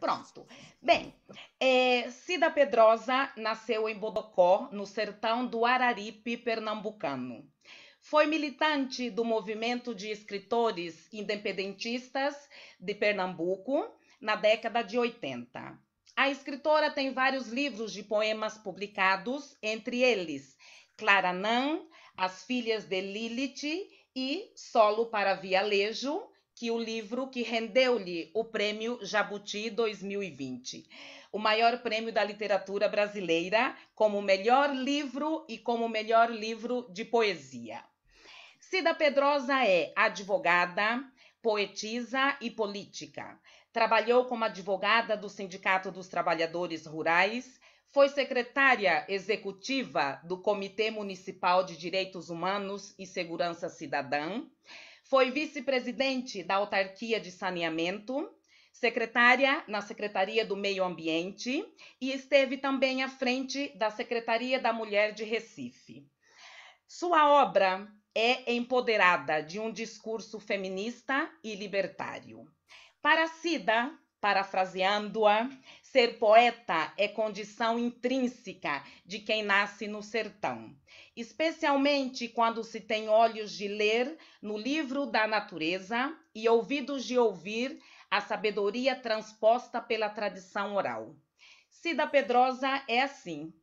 Pronto. Bem, Cida Pedrosa nasceu em Bodocó, no sertão do Araripe pernambucano. Foi militante do movimento de escritores independentistas de Pernambuco na década de 80. A escritora tem vários livros de poemas publicados, entre eles Claranã, As Filhas de Lilith e Solo para Vialejo, que o livro que rendeu-lhe o Prêmio Jabuti 2020, o maior prêmio da literatura brasileira, como melhor livro e como melhor livro de poesia. Cida Pedrosa é advogada, poetisa e política. Trabalhou como advogada do Sindicato dos Trabalhadores Rurais, foi secretária executiva do Comitê Municipal de Direitos Humanos e Segurança Cidadã, foi vice-presidente da Autarquia de Saneamento, secretária na Secretaria do Meio Ambiente e esteve também à frente da Secretaria da Mulher de Recife. Sua obra é empoderada de um discurso feminista e libertário. Para Cida, parafraseando-a, ser poeta é condição intrínseca de quem nasce no sertão, especialmente quando se tem olhos de ler no livro da natureza e ouvidos de ouvir a sabedoria transposta pela tradição oral. Cida Pedrosa é assim.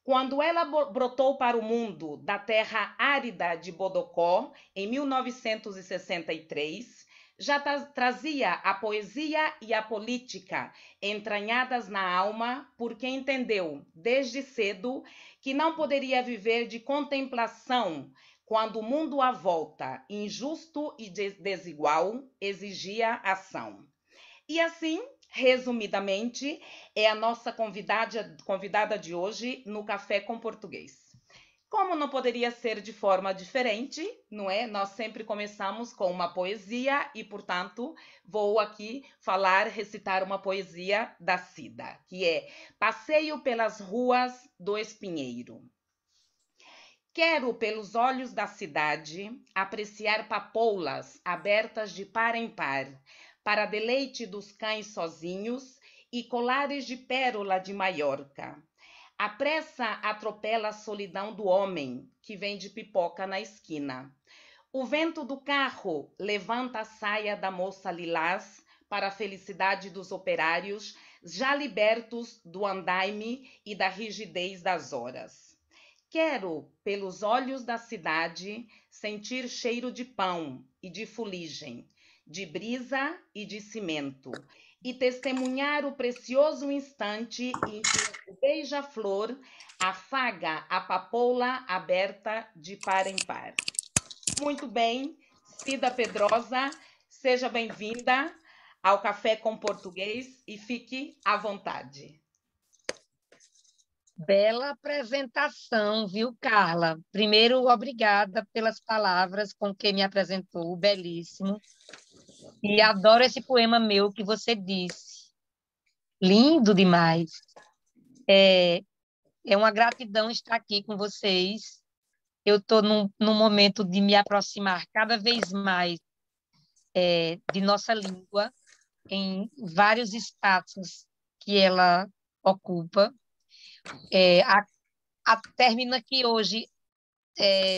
Quando ela brotou para o mundo da terra árida de Bodocó, em 1963, já trazia a poesia e a política entranhadas na alma, porque entendeu, desde cedo, que não poderia viver de contemplação quando o mundo à volta, injusto e desigual, exigia ação. E assim, resumidamente, é a nossa convidada de hoje no Café com Português. Como não poderia ser de forma diferente, não é? Nós sempre começamos com uma poesia e, portanto, vou aqui recitar uma poesia da Cida, que é Passeio pelas Ruas do Espinheiro. Quero, pelos olhos da cidade, apreciar papoulas abertas de par em par, para deleite dos cães sozinhos e colares de pérola de Maiorca. A pressa atropela a solidão do homem, que vende pipoca na esquina. O vento do carro levanta a saia da moça lilás para a felicidade dos operários, já libertos do andaime e da rigidez das horas. Quero, pelos olhos da cidade, sentir cheiro de pão e de fuligem, de brisa e de cimento, e testemunhar o precioso instante em que o beija-flor afaga a papoula aberta de par em par. Muito bem, Cida Pedrosa, seja bem-vinda ao Café com Português e fique à vontade. Bela apresentação, viu, Carla? Primeiro, obrigada pelas palavras com que me apresentou, belíssimo. E adoro esse poema meu que você disse. Lindo demais. É uma gratidão estar aqui com vocês. Eu estou num momento de me aproximar cada vez mais de nossa língua, em vários espaços que ela ocupa. Termina aqui hoje,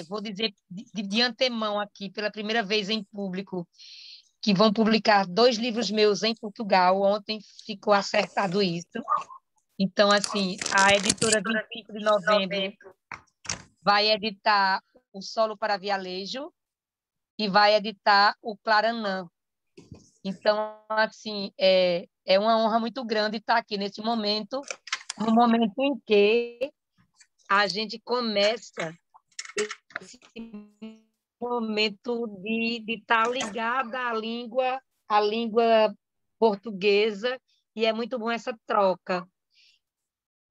vou dizer de antemão aqui, pela primeira vez em público, que vão publicar 2 livros meus em Portugal. Ontem ficou acertado isso. Então, assim, a editora 25 de novembro vai editar o Solo para Vialejo e vai editar o Claranã. Então, assim, é uma honra muito grande estar aqui nesse momento, no momento em que a gente começa esse momento de estar ligada à língua portuguesa, e é muito bom essa troca.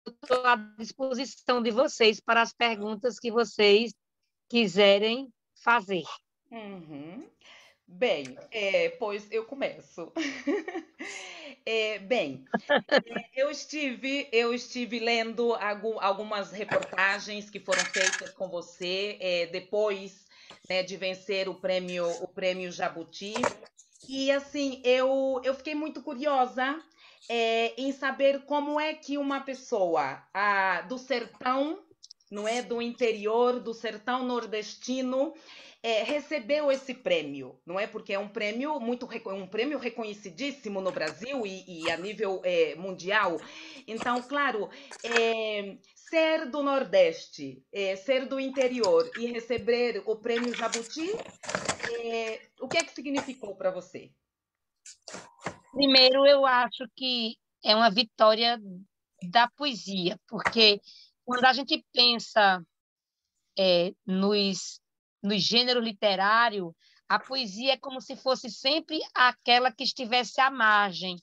Estou à disposição de vocês para as perguntas que vocês quiserem fazer. Uhum. Bem, pois eu começo. Eu estive lendo algumas reportagens que foram feitas com você depois, né, de vencer o prêmio Jabuti. E assim, eu fiquei muito curiosa em saber como é que uma pessoa do sertão, não é, do interior, do sertão nordestino, recebeu esse prêmio, não é? Porque é um prêmio um prêmio reconhecidíssimo no Brasil e a nível mundial. Então, claro, ser do Nordeste, ser do interior e receber o prêmio Jabuti, o que é que significou para você? Primeiro, eu acho que é uma vitória da poesia, porque quando a gente pensa nos gêneros literários, a poesia é como se fosse sempre aquela que estivesse à margem.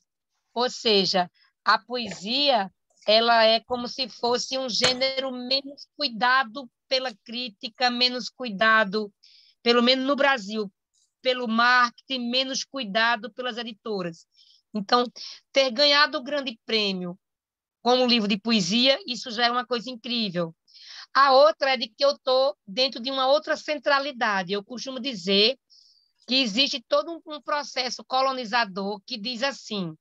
Ou seja, a poesia ela é como se fosse um gênero menos cuidado pela crítica, menos cuidado, pelo menos no Brasil, pelo marketing, menos cuidado pelas editoras. Então, ter ganhado o grande prêmio como livro de poesia, isso já é uma coisa incrível. A outra é de que eu estou dentro de uma outra centralidade. Eu costumo dizer que existe todo um processo colonizador que diz assim,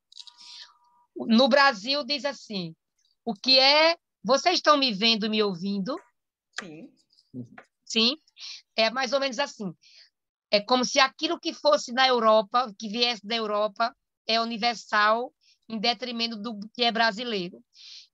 no Brasil diz assim, o que é, vocês estão me vendo, me ouvindo? Sim. Sim, é mais ou menos assim. É como se aquilo que fosse da Europa, que viesse da Europa, é universal em detrimento do que é brasileiro.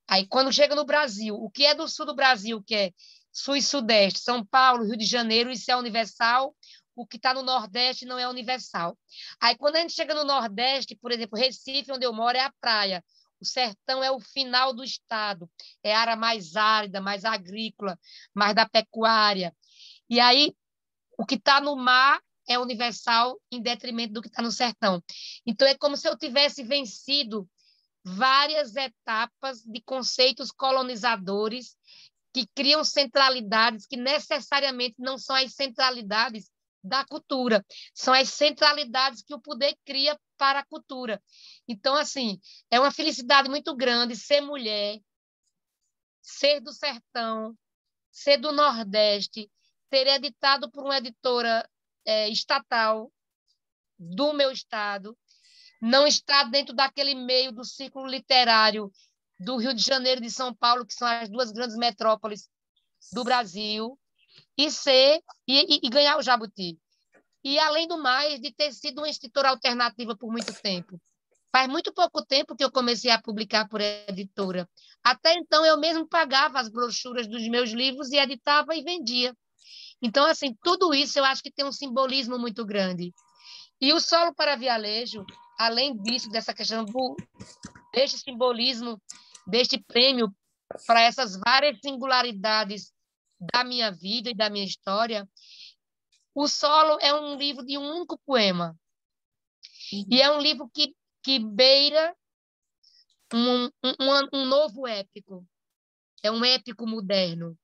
Aí, quando chega no Brasil, o que é do sul do Brasil, que é sul e sudeste, São Paulo, Rio de Janeiro, isso é universal, o que está no Nordeste não é universal. Aí, quando a gente chega no Nordeste, por exemplo, Recife, onde eu moro, é a praia. O sertão é o final do estado, é a área mais árida, mais agrícola, mais da pecuária. E aí, o que está no mar é universal em detrimento do que está no sertão. Então, é como se eu tivesse vencido várias etapas de conceitos colonizadores que criam centralidades que necessariamente não são as centralidades da cultura, são as centralidades que o poder cria para a cultura. Então, assim, é uma felicidade muito grande ser mulher, ser do sertão, ser do Nordeste, ser editado por uma editora estatal do meu estado, não está dentro daquele meio do ciclo literário do Rio de Janeiro e de São Paulo, que são as duas grandes metrópoles do Brasil, e ganhar o Jabuti. E, além do mais, de ter sido uma escritora alternativa por muito tempo. Faz muito pouco tempo que eu comecei a publicar por editora. Até então, eu mesmo pagava as brochuras dos meus livros e editava e vendia. Então, assim, tudo isso eu acho que tem um simbolismo muito grande. E o Solo para Vialejo, além disso, dessa questão deste simbolismo, deste prêmio para essas várias singularidades da minha vida e da minha história, o Solo é um livro de um único poema. E é um livro que beira um novo épico. É um épico moderno.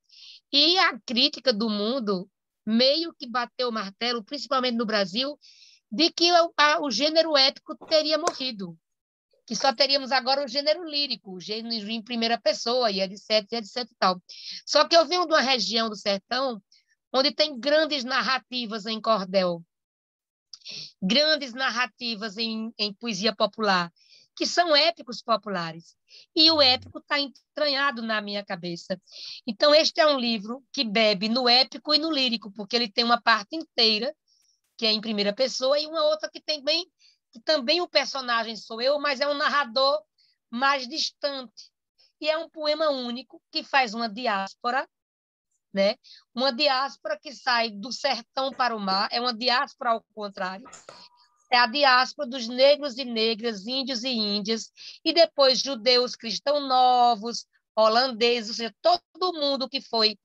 E a crítica do mundo meio que bateu o martelo, principalmente no Brasil, de que o gênero épico teria morrido, que só teríamos agora o gênero lírico, o gênero em primeira pessoa, e etc, e etc e tal. Só que eu venho de uma região do sertão onde tem grandes narrativas em cordel, grandes narrativas em poesia popular, que são épicos populares. E o épico está entranhado na minha cabeça. Então, este é um livro que bebe no épico e no lírico, porque ele tem uma parte inteira, que é em primeira pessoa, e uma outra que também o personagem sou eu, mas é um narrador mais distante. E é um poema único que faz uma diáspora, né? Uma diáspora que sai do sertão para o mar, é uma diáspora ao contrário, é a diáspora dos negros e negras, índios e índias, e depois judeus, cristãos novos, holandeses, ou seja, todo mundo que foi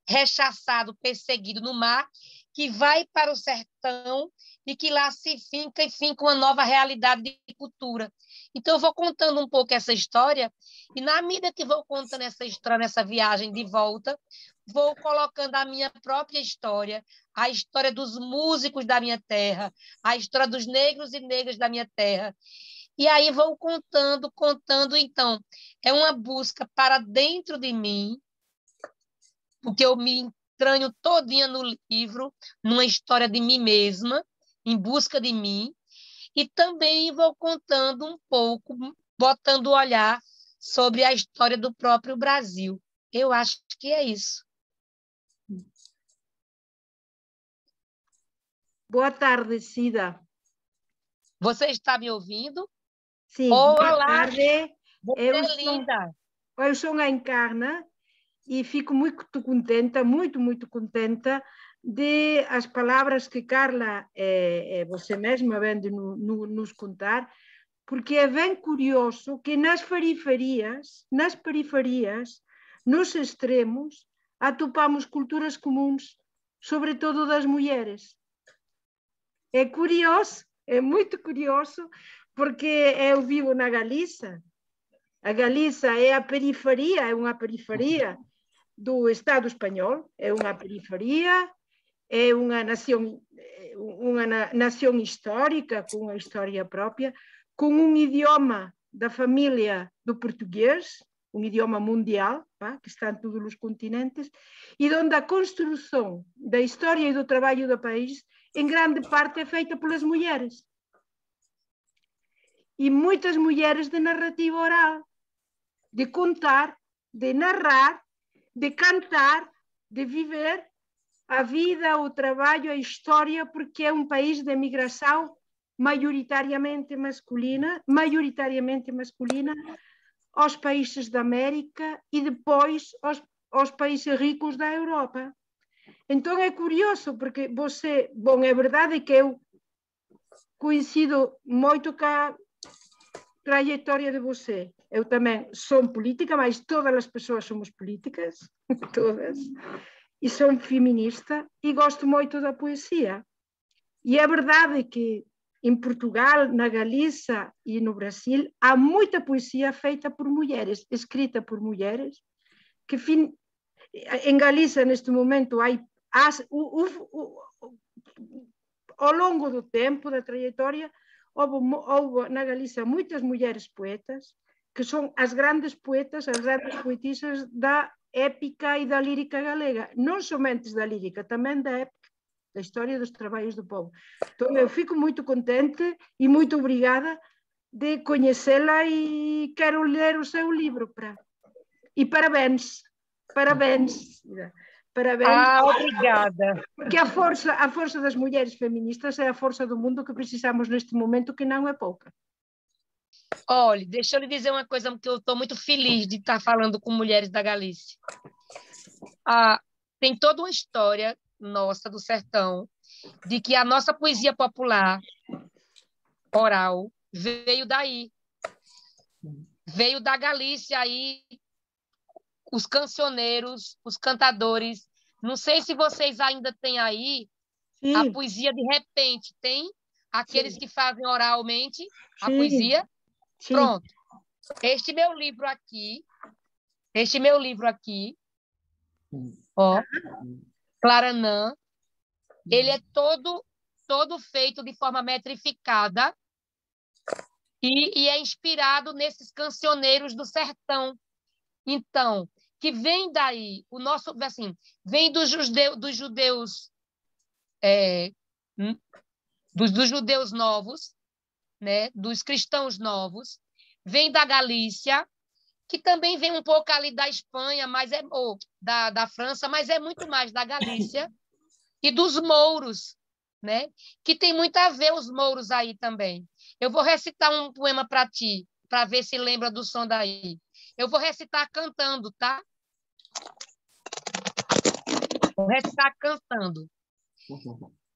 rechaçado, perseguido no mar, que vai para o sertão e que lá se finca e finca uma nova realidade de cultura. Então, eu vou contando um pouco essa história, e na medida que vou contando essa história, nessa viagem de volta, vou colocando a minha própria história, a história dos músicos da minha terra, a história dos negros e negras da minha terra. E aí vou contando, contando. Então, é uma busca para dentro de mim, porque eu me entranho todinha no livro, numa história de mim mesma, em busca de mim, e também vou contando um pouco, botando o olhar sobre a história do próprio Brasil. Eu acho que é isso. Boa tarde, Cida. Você está me ouvindo? Sim, boa tarde. Você é linda. Eu sou a Encarna e fico muito contenta, muito contenta de as palavras que Carla, você mesma, vem de nos contar, porque é bem curioso que nas periferias, nos extremos, atopamos culturas comuns, sobretudo das mulheres. É curioso, é muito curioso, porque eu vivo na Galiza. A Galiza é uma periferia do Estado espanhol, é uma periferia, é uma nação histórica, com uma história própria, com um idioma da família do português, um idioma mundial, que está em todos os continentes, e onde a construção da história e do trabalho do país, em grande parte, é feita pelas mulheres. E muitas mulheres de narrativa oral, de contar, de narrar, de cantar, de viver a vida, o trabalho, a história, porque é um país de migração maioritariamente masculina, aos países da América e depois aos países ricos da Europa. Então é curioso, porque você, bom, é verdade que eu coincido muito com a trajetória de você. Eu também sou política, mas todas as pessoas somos políticas, todas, e sou feminista e gosto muito da poesia. E é verdade que em Portugal, na Galiza e no Brasil, há muita poesia feita por mulheres, escrita por mulheres, que em Galiza, neste momento, ao longo do tempo, da trajetória, houve na Galiza muitas mulheres poetas, que são as grandes poetas, as grandes poetisas da épica e da lírica galega, não somente da lírica, também da épica, da história dos trabalhos do povo. Então, eu fico muito contente e muito obrigada de conhecê-la e quero ler o seu livro. E parabéns, parabéns. Parabéns. Obrigada. Porque a força das mulheres feministas é a força do mundo que precisamos neste momento, que não é pouca. Olha, deixa eu lhe dizer uma coisa, que eu estou muito feliz de estar falando com mulheres da Galícia. Tem toda uma história nossa do sertão, de que a nossa poesia popular, oral, veio daí. Veio da Galícia aí, os cancioneiros, os cantadores. Não sei se vocês ainda têm aí a poesia de repente. Tem aqueles que fazem oralmente a poesia. Pronto. Este meu livro aqui, ó, Claranã, ele é todo feito de forma metrificada e é inspirado nesses cancioneiros do sertão. Então, que vem daí, vem dos judeus, dos judeus novos, né, dos cristãos novos, vem da Galícia, que também vem um pouco ali da Espanha, ou da França, mas é muito mais da Galícia, e dos mouros, né, que tem muito a ver os mouros aí também. Eu vou recitar um poema para ti, para ver se lembra do som daí. Eu vou recitar cantando, tá? Vou recitar cantando.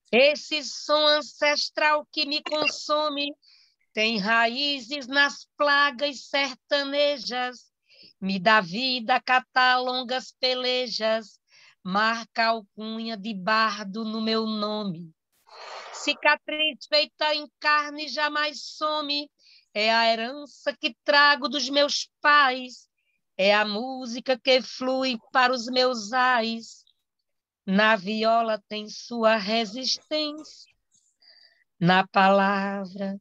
Esse som ancestral que me consome tem raízes nas plagas sertanejas, me dá vida, catar longas pelejas, marca alcunha de bardo no meu nome. Cicatriz feita em carne jamais some, é a herança que trago dos meus pais, é a música que flui para os meus ais. Na viola tem sua resistência, na palavra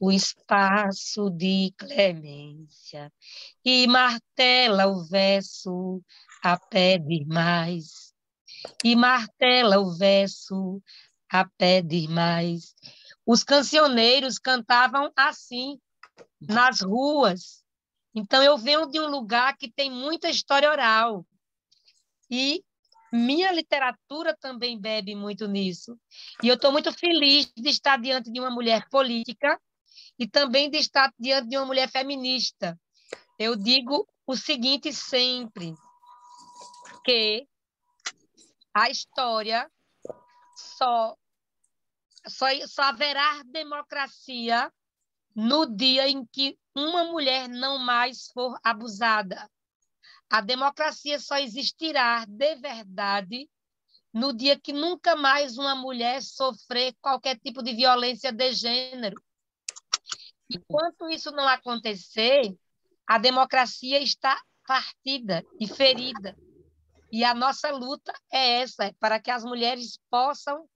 o espaço de clemência, e martela o verso a pedir mais, e martela o verso a pedir mais. Os cancioneiros cantavam assim, nas ruas. Então, eu venho de um lugar que tem muita história oral. E minha literatura também bebe muito nisso. E eu estou muito feliz de estar diante de uma mulher política e também de estar diante de uma mulher feminista. Eu digo o seguinte sempre, que a história só haverá democracia no dia em que uma mulher não mais for abusada. A democracia só existirá de verdade no dia que nunca mais uma mulher sofrer qualquer tipo de violência de gênero. Enquanto isso não acontecer, a democracia está partida e ferida. E a nossa luta é essa, para que as mulheres possam,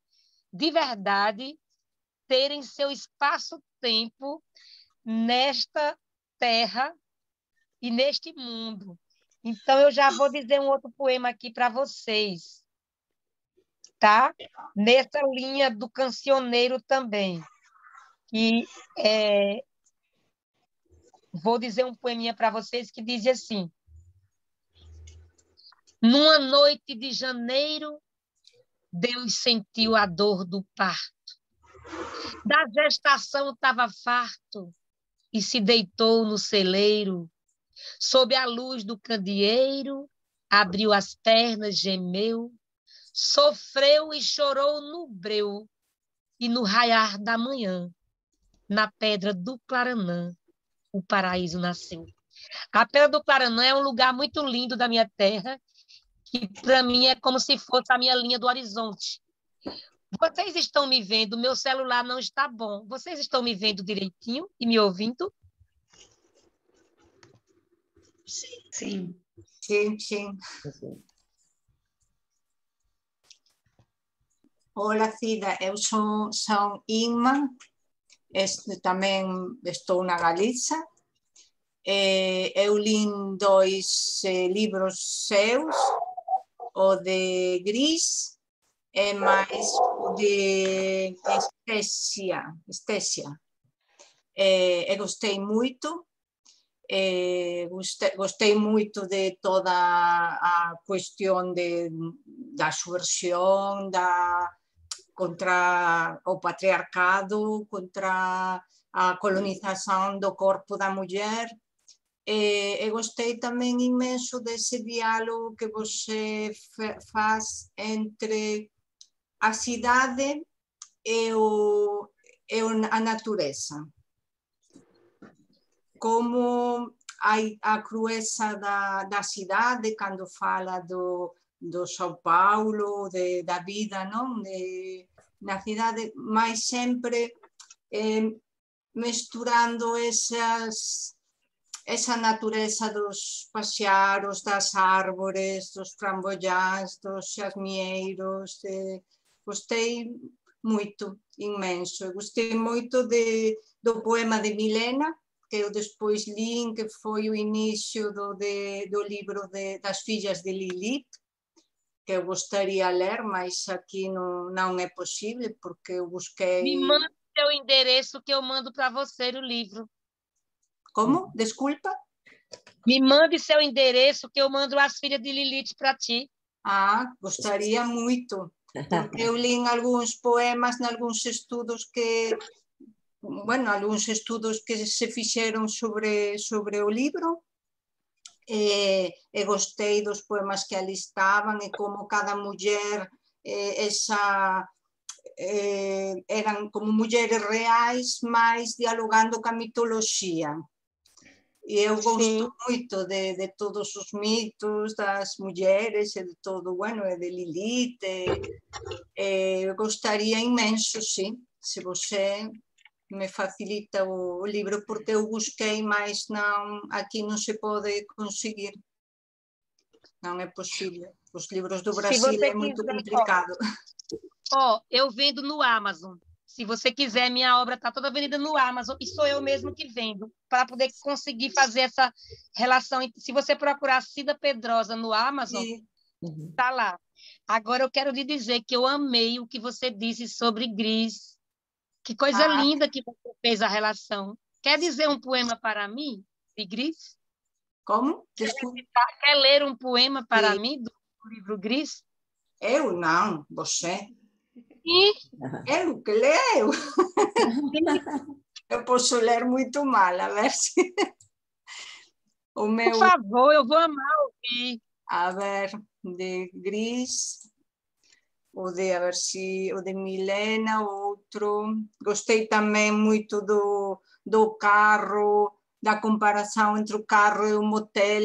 de verdade, terem seu espaço-tempo nesta terra e neste mundo. Então, eu já vou dizer um outro poema aqui para vocês, tá? Nessa linha do cancioneiro também. E vou dizer um poeminha para vocês que diz assim: numa noite de janeiro, Deus sentiu a dor do parto. Da gestação estava farto e se deitou no celeiro. Sob a luz do candeeiro, abriu as pernas, gemeu, sofreu e chorou no breu. E no raiar da manhã, na pedra do Claranã, o paraíso nasceu. A Pedra do Claranã é um lugar muito lindo da minha terra, que para mim é como se fosse a minha linha do horizonte. Vocês estão me vendo? Meu celular não está bom. Vocês estão me vendo direitinho e me ouvindo? Sim. Sim, sim. Olá, Cida. Eu sou Inma. Também estou na Galiza. Eu li 2 livros seus, o de Gris e mais o de Estécia. Eu gostei muito. Gostei muito de toda a questão da subversão, contra o patriarcado, contra a colonização do corpo da mulher. Eu gostei também imenso desse diálogo que você faz entre a cidade e a natureza. Como a crueza da cidade, quando fala do São Paulo, da vida, não? Na cidade, mas sempre misturando essa natureza dos paxaros, das árvores, dos framboiás, dos jasmieiros. Gostei muito, imenso. Gostei muito do poema de Milena, que eu depois li, que foi o início do livro das Filhas de Lilith, que eu gostaria de ler, mas aqui não é possível, porque eu busquei... Me manda seu endereço que eu mando para você o livro. Como? Desculpa? Me mande seu endereço que eu mando as Filhas de Lilith para ti. Gostaria muito, porque eu li alguns poemas, em alguns estudos que... alguns estudos que se fixeron sobre o libro, e gostei dos poemas que ali estaban e como cada muller eran como mulleres reais, mais dialogando ca mitoloxía. E eu gosto moito de todos os mitos das mulleres e de todo, e de Lilith. Gostaria imenso, sim, se você me facilita o livro, porque eu busquei, mas aqui não se pode conseguir. Não é possível. Os livros do Brasil é muito complicado. Eu vendo no Amazon. Se você quiser, minha obra está toda vendida no Amazon e sou eu mesmo que vendo, para poder conseguir fazer essa relação. Se você procurar Cida Pedrosa no Amazon, está lá. Agora eu quero lhe dizer que eu amei o que você disse sobre Gris. Que coisa linda que você fez a relação. Quer dizer um poema para mim, de Gris? Como? Desculpe. Quer ler um poema para Sim. mim do livro Gris? Eu não, você. E Eu que leio. Eu posso ler muito mal, a ver se... O por meu, favor, eu vou amar ouvir. a ver, de Gris, a ver se, o de Milena, outro. Gostei também muito do carro, da comparação entre o carro e o motel.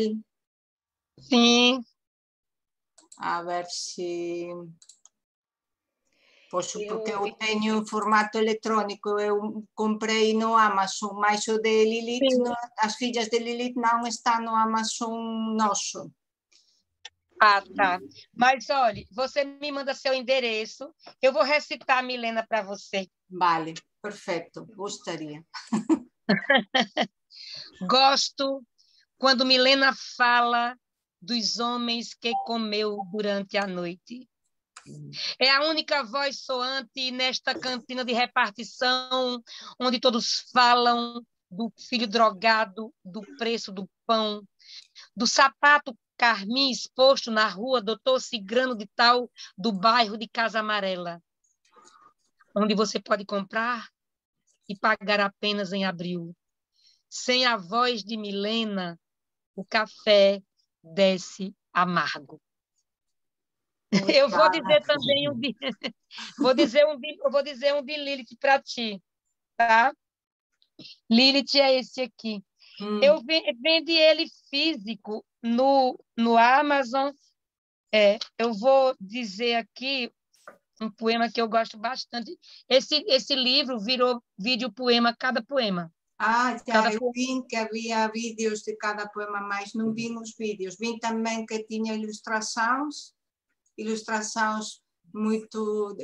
Sim, A ver se... Posso, porque Eu, eu tenho em formato eletrônico, eu comprei no Amazon, mas o de Lilith, sim. as filhas de Lilith não estão no Amazon nosso. Ah, tá. Mas, olha, você me manda seu endereço, eu vou recitar a Milena para você. Vale, perfeito, gostaria. Gosto quando Milena fala dos homens que comeu durante a noite. É a única voz soante nesta cantina de repartição, onde todos falam do filho drogado, do preço do pão, do sapato carmim exposto na rua Doutor Cigrano de Tal, do bairro de Casa Amarela, onde você pode comprar e pagar apenas em abril. Sem a voz de Milena, o café desce amargo. Eu vou dizer também vou dizer um de Lilith para ti, tá? Lilith é esse aqui. Eu vendi ele físico no Amazon. Eu vou dizer aqui um poema que eu gosto bastante. Esse livro virou vídeo poema, cada poema. Já, eu vi que havia vídeos de cada poema, mas não vi os vídeos. Vi também que tinha ilustrações muito,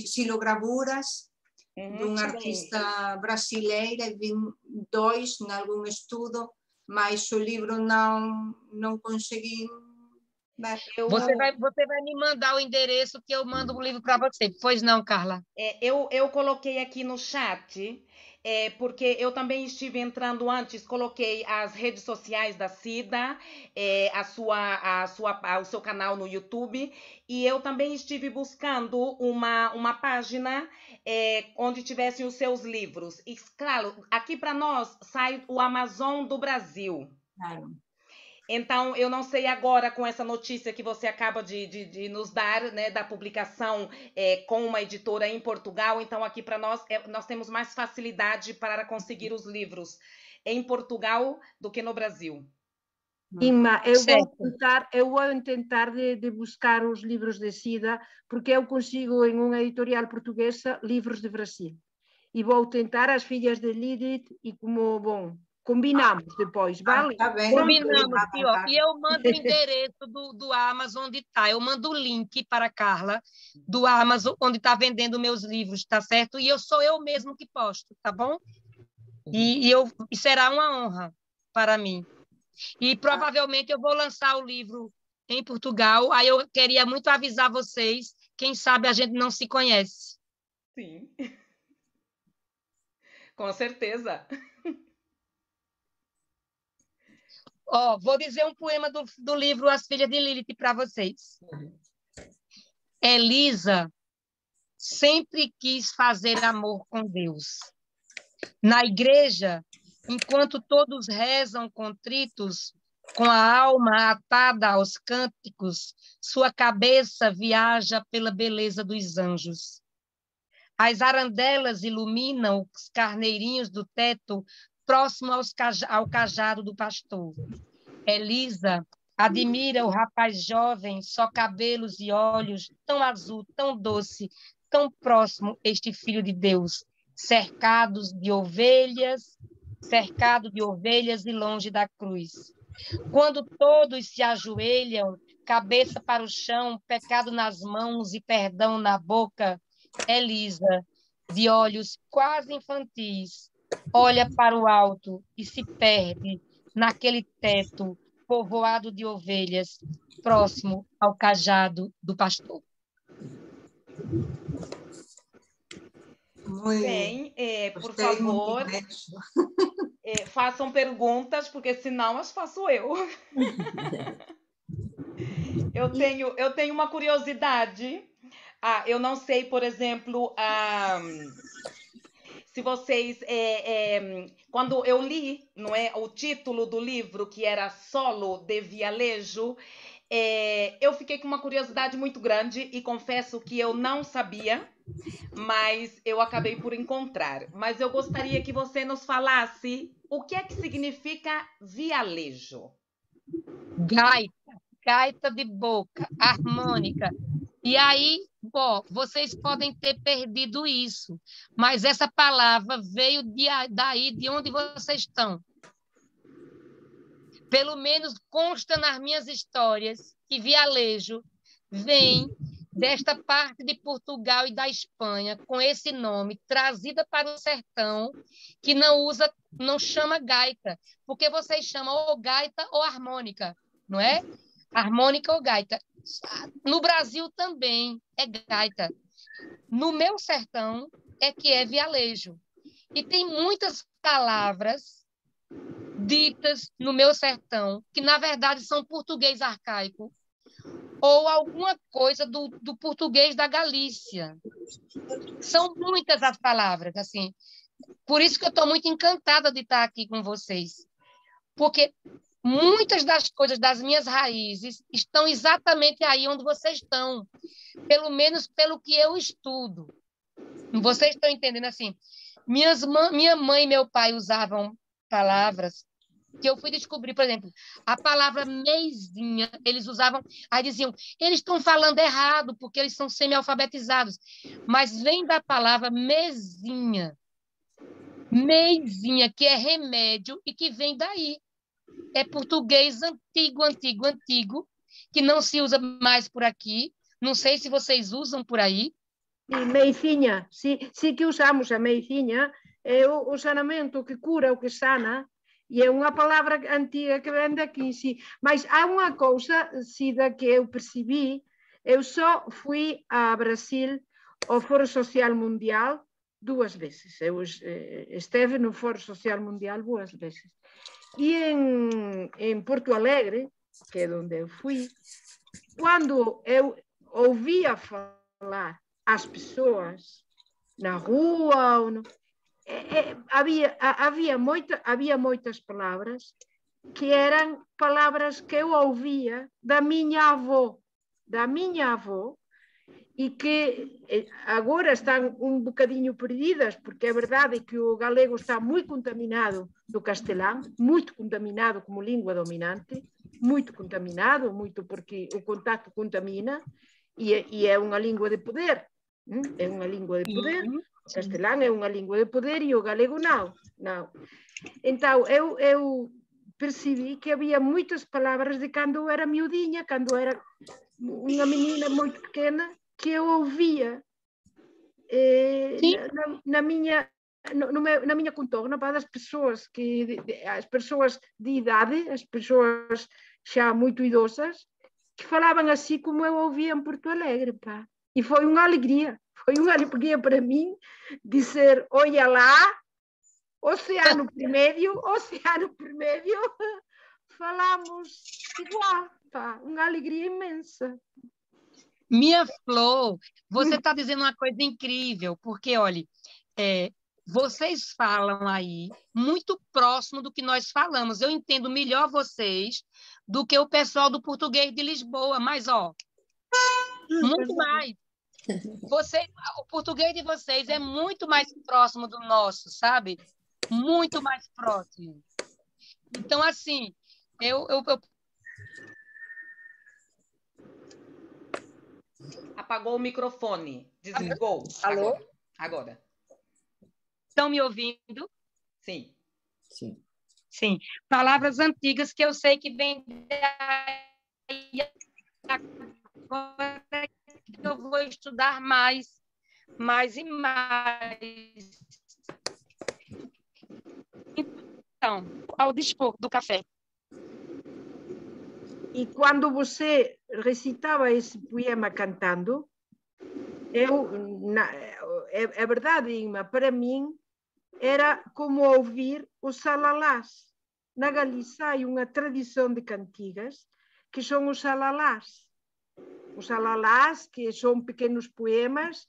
xilogravuras de um artista brasileiro, vi 2 em algum estudo, mas o livro não consegui ver. Você vai me mandar o endereço que eu mando o livro para você. Pois não, Carla? eu coloquei aqui no chat, porque eu também estive entrando antes, coloquei as redes sociais da Cida, o seu canal no YouTube, e eu também estive buscando uma página onde tivessem os seus livros. E, claro, aqui para nós sai o Amazon do Brasil. Claro. Então, eu não sei agora com essa notícia que você acaba de nos dar, né, da publicação com uma editora em Portugal. Então, aqui para nós, nós temos mais facilidade para conseguir os livros em Portugal do que no Brasil. Inma, eu vou tentar de buscar os livros de Cida, porque eu consigo em uma editorial portuguesa livros de Brasil. E vou tentar as filhas de Lilith e como, bom, combinamos depois, vale? Tá bem, combinamos, pior. E eu mando o endereço do Amazon onde está. Eu mando o link para a Carla do Amazon onde está vendendo meus livros, tá certo? E sou eu mesmo que posto, tá bom? E será uma honra para mim. E provavelmente eu vou lançar o livro em Portugal. Aí eu queria muito avisar vocês. Quem sabe a gente não se conhece. Sim. Com certeza. Vou dizer um poema do livro As Filhas de Lilith para vocês. Elisa sempre quis fazer amor com Deus. Na igreja, enquanto todos rezam contritos, com a alma atada aos cânticos, sua cabeça viaja pela beleza dos anjos. As arandelas iluminam os carneirinhos do teto, próximo ao cajado do pastor. Elisa admira o rapaz jovem, só cabelos e olhos, tão azul, tão doce, tão próximo este filho de Deus, cercado de ovelhas e longe da cruz. Quando todos se ajoelham, cabeça para o chão, pecado nas mãos e perdão na boca, Elisa, de olhos quase infantis, olha para o alto e se perde naquele teto povoado de ovelhas, próximo ao cajado do pastor. Bem, por gostei favor, imenso. façam perguntas, porque senão as faço eu. Eu tenho uma curiosidade. Eu não sei, por exemplo, se vocês, quando eu li, não é, o título do livro, que era Solo de Vialejo, eu fiquei com uma curiosidade muito grande e confesso que eu não sabia, mas eu acabei por encontrar. Mas eu gostaria que você nos falasse o que é que significa vialejo. Gaita de boca, harmônica. E aí, bom, vocês podem ter perdido isso, mas essa palavra veio daí de onde vocês estão. Pelo menos consta nas minhas histórias que vialejo vem desta parte de Portugal e da Espanha, com esse nome, trazida para o sertão, que não chama gaita, porque vocês chamam ou gaita ou harmônica, não é? Harmônica ou gaita. No Brasil também é gaita. No meu sertão é que é vialejo. E tem muitas palavras ditas no meu sertão, que na verdade são português arcaico, ou alguma coisa do português da Galícia. São muitas as palavras, assim. Por isso que eu estou muito encantada de estar aqui com vocês. Porque muitas das coisas das minhas raízes estão exatamente aí onde vocês estão. Pelo menos pelo que eu estudo. Vocês estão entendendo assim? Minha mãe e meu pai usavam palavras que eu fui descobrir, por exemplo, a palavra meizinha, eles usavam, aí diziam, eles estão falando errado, porque eles são semi-alfabetizados, mas vem da palavra meizinha, que é remédio e que vem daí. É português antigo, que não se usa mais por aqui, não sei se vocês usam por aí. Sim, meicinha, sim que usamos a meicinha, é o sanamento que cura, o que sana, e é uma palavra antiga que vem daqui, sim. Mas há uma coisa, Cida, que eu percebi, eu só fui a Brasil ao Foro Social Mundial 2 vezes. Eu esteve no Foro Social Mundial 2 vezes. E em Porto Alegre, que é onde eu fui, quando eu ouvia falar as pessoas na rua, havia muitas palavras que eram palavras que eu ouvia da minha avó, e que agora estão um bocadinho perdidas, porque é verdade que o galego está muito contaminado do castelão, muito contaminado como língua dominante, muito contaminado, muito porque o contato contamina, e é uma língua de poder. É uma língua de poder, o castelão é uma língua de poder e o galego não. Então, eu percebi que havia muitas palavras de quando eu era miudinha, quando eu era uma menina muito pequena, que eu ouvia na minha contorno, para as pessoas de idade, as pessoas já muito idosas, que falavam assim como eu ouvia em Porto Alegre, pá. E foi uma alegria para mim dizer, olha lá, Oceano Primério, falamos igual, pá, uma alegria imensa. Minha Flor, você está dizendo uma coisa incrível, porque, olha, vocês falam aí muito próximo do que nós falamos. Eu entendo melhor vocês do que o pessoal do português de Lisboa, mas, ó, muito mais. O português de vocês é muito mais próximo do nosso, sabe? Muito mais próximo. Então, assim, eu Apagou o microfone, desligou. Alô? Agora. Estão me ouvindo? Sim. Sim. Palavras antigas que eu sei que vem agora que eu vou estudar mais e mais. Então, ao dispor do café. E quando você recitava esse poema cantando, é verdade, Inma, para mim era como ouvir os salalás. Na Galiza há uma tradição de cantigas que são os salalás. Os salalás, que são pequenos poemas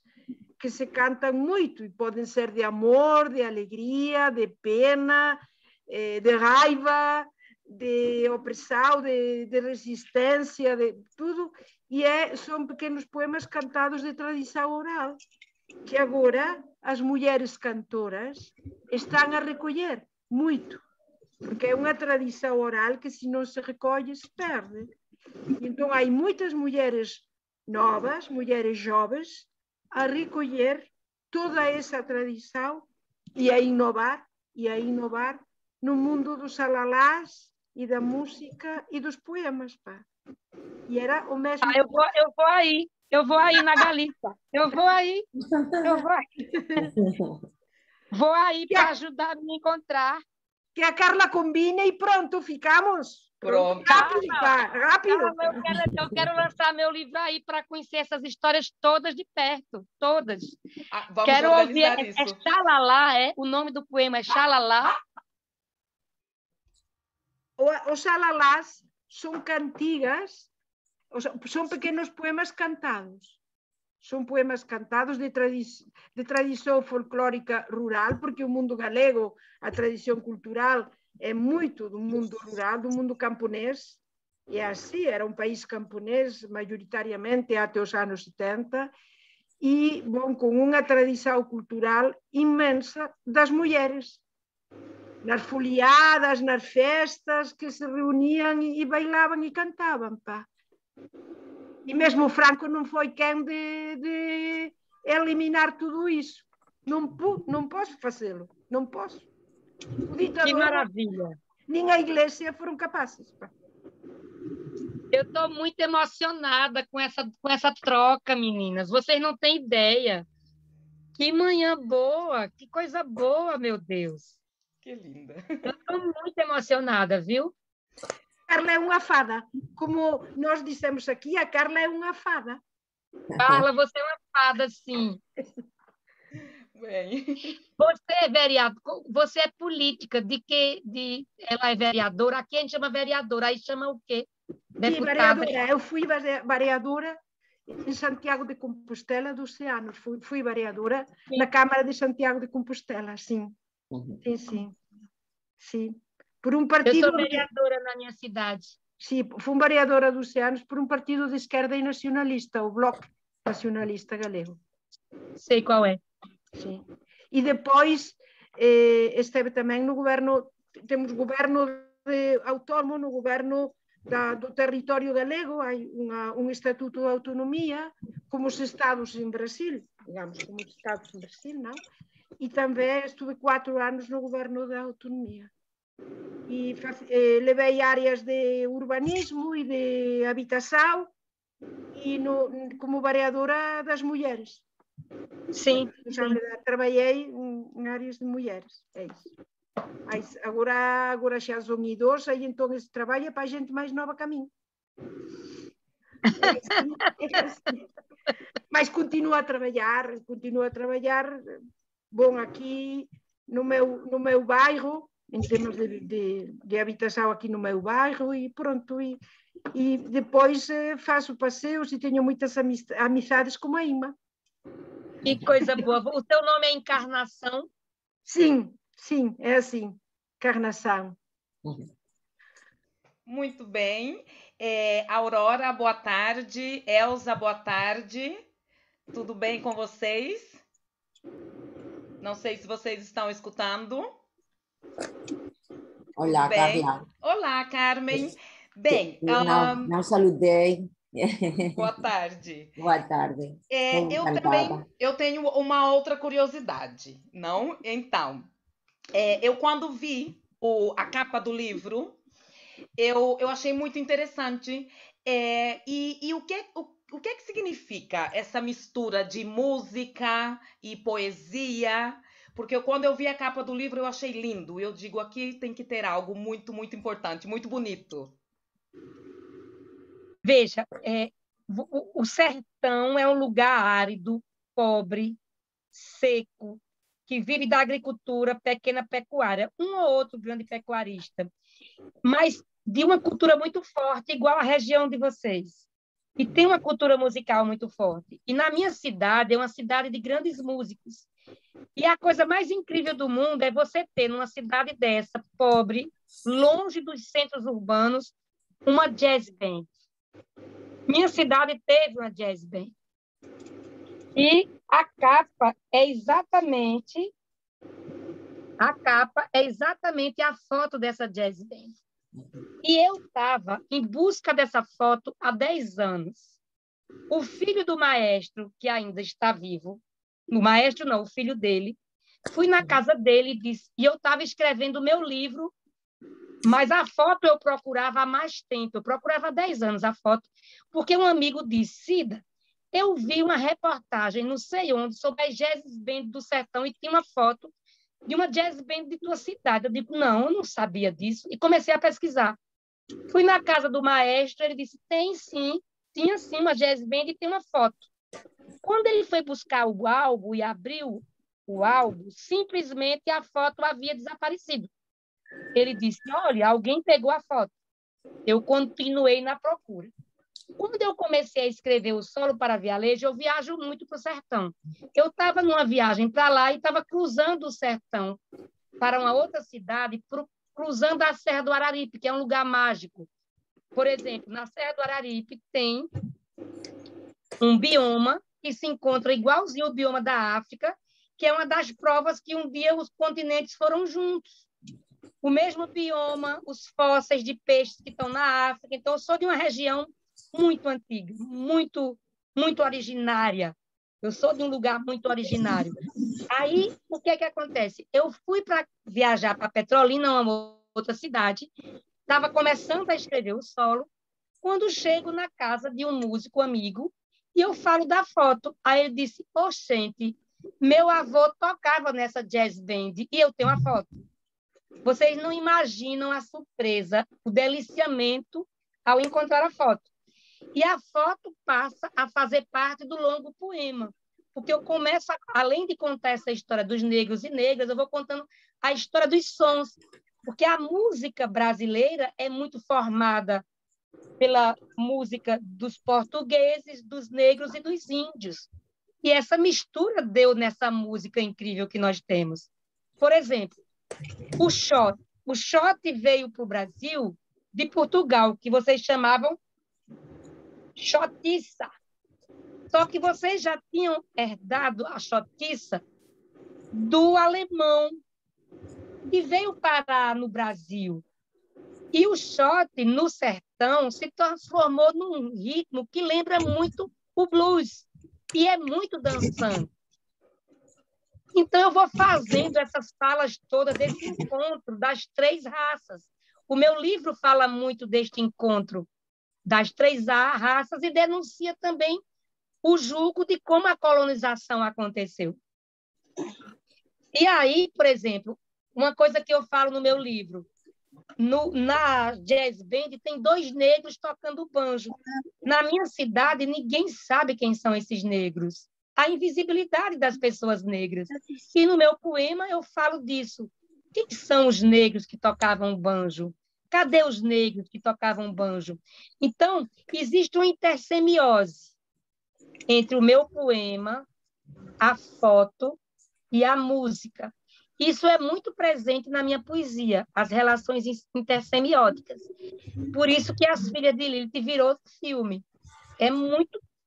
que se cantam muito e podem ser de amor, de alegria, de pena, de raiva, de opressão, de resistência, de tudo. E são pequenos poemas cantados de tradição oral, que agora as mulheres cantoras estão a recolher muito, porque é uma tradição oral que, se não se recolhe, se perde. Então, há muitas mulheres novas, mulheres jovens, a recolher toda essa tradição e a inovar no mundo dos salalás e da música e dos poemas. Pá. E era o mesmo... Eu vou aí na Galícia. Eu vou aí. Vou aí para ajudar a me encontrar. Que a Carla combine e pronto, ficamos. Pronto. Rápido. Eu quero lançar meu livro aí para conhecer essas histórias todas de perto, todas. Vamos quero ouvir. isso. É Xalala, é? O nome do poema é Xalala. Os salalás são cantigas, são pequenos poemas cantados. São poemas cantados de tradição folclórica rural, porque o mundo galego, a tradição cultural é muito do mundo rural, do mundo camponês, e é assim, era um país camponês, majoritariamente, até os anos 70, e bom, com uma tradição cultural imensa das mulheres, nas foliadas, nas festas, que se reuniam e bailavam e cantavam, pá. E mesmo o Franco não foi quem de eliminar tudo isso. Não posso fazê-lo, não posso. Que maravilha. Nem a igreja foram capazes. Pá. Eu estou muito emocionada com essa troca, meninas. Vocês não têm ideia. Que manhã boa, que coisa boa, meu Deus. Que linda. Eu estou muito emocionada, viu? Carla é uma fada. Como nós dissemos aqui, a Carla é uma fada. Carla, você é uma fada, sim. Bem. Você é vereadora, você é política, ela é vereadora, aqui a gente chama vereadora, aí chama o quê? Deputada. Sim, vereadora. Eu fui vereadora em Santiago de Compostela 12 anos. Fui vereadora na Câmara de Santiago de Compostela, sim. Sim. Por um partido... Eu sou vereadora na minha cidade. Sim, fui vereadora 12 anos por um partido de esquerda e nacionalista, o Bloco Nacionalista Galego. Sei qual é. Sim. E depois esteve também no governo, temos governo autónomo, no governo do território galego, há um estatuto de autonomia, como os estados em Brasil, digamos, como os estados em Brasil, não? E também estive 4 anos no governo da autonomia. E levei áreas de urbanismo e de habitação e como vereadora das mulheres. Sim. Trabalhei em áreas de mulheres, é isso. Mas agora já sou idosa e então esse trabalho é para a gente mais nova que a mim. É assim. Mas continuo a trabalhar. Bom, aqui no meu bairro, em termos de habitação aqui no meu bairro, e pronto. E depois faço passeios e tenho muitas amizades com a Ima. Que coisa boa. O teu nome é Encarnação? Sim, é assim. Encarnação. Muito bem. Aurora, boa tarde. Elza, boa tarde. Tudo bem com vocês? Não sei se vocês estão escutando. Olá, Carla. Olá, Carmen. Bem, não saludei. Boa tarde. Boa tarde. Eu tenho uma outra curiosidade, não? Então, eu quando vi a capa do livro, eu achei muito interessante. E o que significa essa mistura de música e poesia? Porque quando eu vi a capa do livro, eu achei lindo. Eu digo, aqui tem que ter algo muito, muito importante, muito bonito. Veja, o sertão é um lugar árido, pobre, seco, que vive da agricultura, pequena pecuária, um ou outro grande pecuarista, mas de uma cultura muito forte, igual a região de vocês. E tem uma cultura musical muito forte. E na minha cidade, é uma cidade de grandes músicos. E a coisa mais incrível do mundo é você ter, numa cidade dessa, pobre, longe dos centros urbanos, uma jazz band. Minha cidade teve uma jazz band. E a capa é exatamente a foto dessa jazz band. E eu estava em busca dessa foto há 10 anos. O filho do maestro, que ainda está vivo, o maestro não, o filho dele, fui na casa dele e disse, e eu estava escrevendo o meu livro, mas a foto eu procurava há mais tempo, eu procurava há 10 anos a foto, porque um amigo disse, Cida, eu vi uma reportagem, não sei onde, sobre as jazz band do sertão e tinha uma foto de uma jazz band de tua cidade. Eu digo, não, eu não sabia disso. E comecei a pesquisar. Fui na casa do maestro, ele disse, tem sim, tinha sim uma jazz band e tem uma foto. Quando ele foi buscar o álbum e abriu o álbum, simplesmente a foto havia desaparecido. Ele disse, olha, alguém pegou a foto. Eu continuei na procura. Quando eu comecei a escrever o Solo para Vialejo, eu viajo muito para o sertão. Eu estava numa viagem para lá e estava cruzando o sertão para uma outra cidade, cruzando a Serra do Araripe, que é um lugar mágico. Por exemplo, na Serra do Araripe tem um bioma que se encontra igualzinho ao bioma da África, que é uma das provas que um dia os continentes foram juntos. O mesmo bioma, os fósseis de peixes que estão na África. Então, eu sou de uma região muito antiga, muito originária. Eu sou de um lugar muito originário. Aí, o que é que acontece? Eu fui para viajar para Petrolina, uma outra cidade, estava começando a escrever o solo, quando chego na casa de um músico amigo, e eu falo da foto. Aí ele disse, oxente, meu avô tocava nessa jazz band, e eu tenho a foto. Vocês não imaginam a surpresa, o deliciamento ao encontrar a foto. E a foto passa a fazer parte do longo poema, porque eu começo, além de contar essa história dos negros e negras, eu vou contando a história dos sons, porque a música brasileira é muito formada pela música dos portugueses, dos negros e dos índios. E essa mistura deu nessa música incrível que nós temos. Por exemplo, o shot. O shot veio para o Brasil de Portugal, que vocês chamavam chotiça. Só que vocês já tinham herdado a chotiça do alemão, que veio parar no Brasil. E o shot, no sertão, se transformou num ritmo que lembra muito o blues, e é muito dançante. Então, eu vou fazendo essas falas todas desse encontro das 3 raças. O meu livro fala muito deste encontro das 3 raças e denuncia também o julgo de como a colonização aconteceu. E aí, por exemplo, uma coisa que eu falo no meu livro, na jazz band tem 2 negros tocando banjo. Na minha cidade, ninguém sabe quem são esses negros. A invisibilidade das pessoas negras. E no meu poema eu falo disso. Quem são os negros que tocavam banjo? Cadê os negros que tocavam banjo? Então, existe uma intersemiose entre o meu poema, a foto e a música. Isso é muito presente na minha poesia, as relações intersemióticas. Por isso que As Filhas de Lilith virou filme.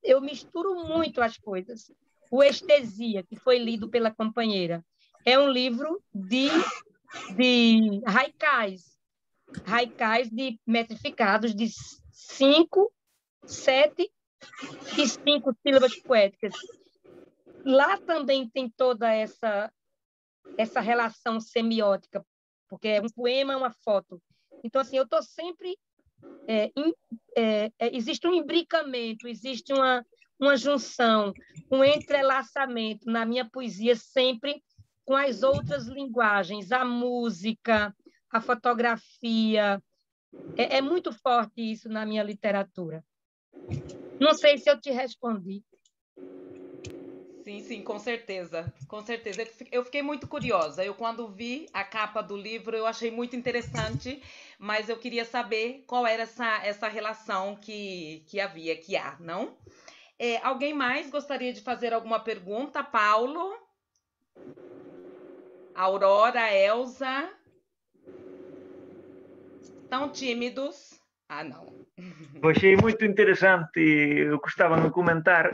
Eu misturo muito as coisas. O Estesia, que foi lido pela companheira, é um livro de haikais de metrificados de 5, 7 e 5 sílabas poéticas. Lá também tem toda essa relação semiótica, porque é um poema, uma foto. Então, assim, eu estou sempre... existe um imbricamento, existe uma junção, um entrelaçamento na minha poesia, sempre com as outras linguagens, a música, a fotografia. É muito forte isso na minha literatura. Não sei se eu te respondi. Sim, sim, com certeza, com certeza. Eu fiquei muito curiosa. Eu, quando vi a capa do livro, eu achei muito interessante, mas eu queria saber qual era essa relação que havia, que há, não? Alguém mais gostaria de fazer alguma pergunta? Paulo, Aurora, Elza, tão tímidos? Ah, não. Eu achei muito interessante, eu gostava de comentar,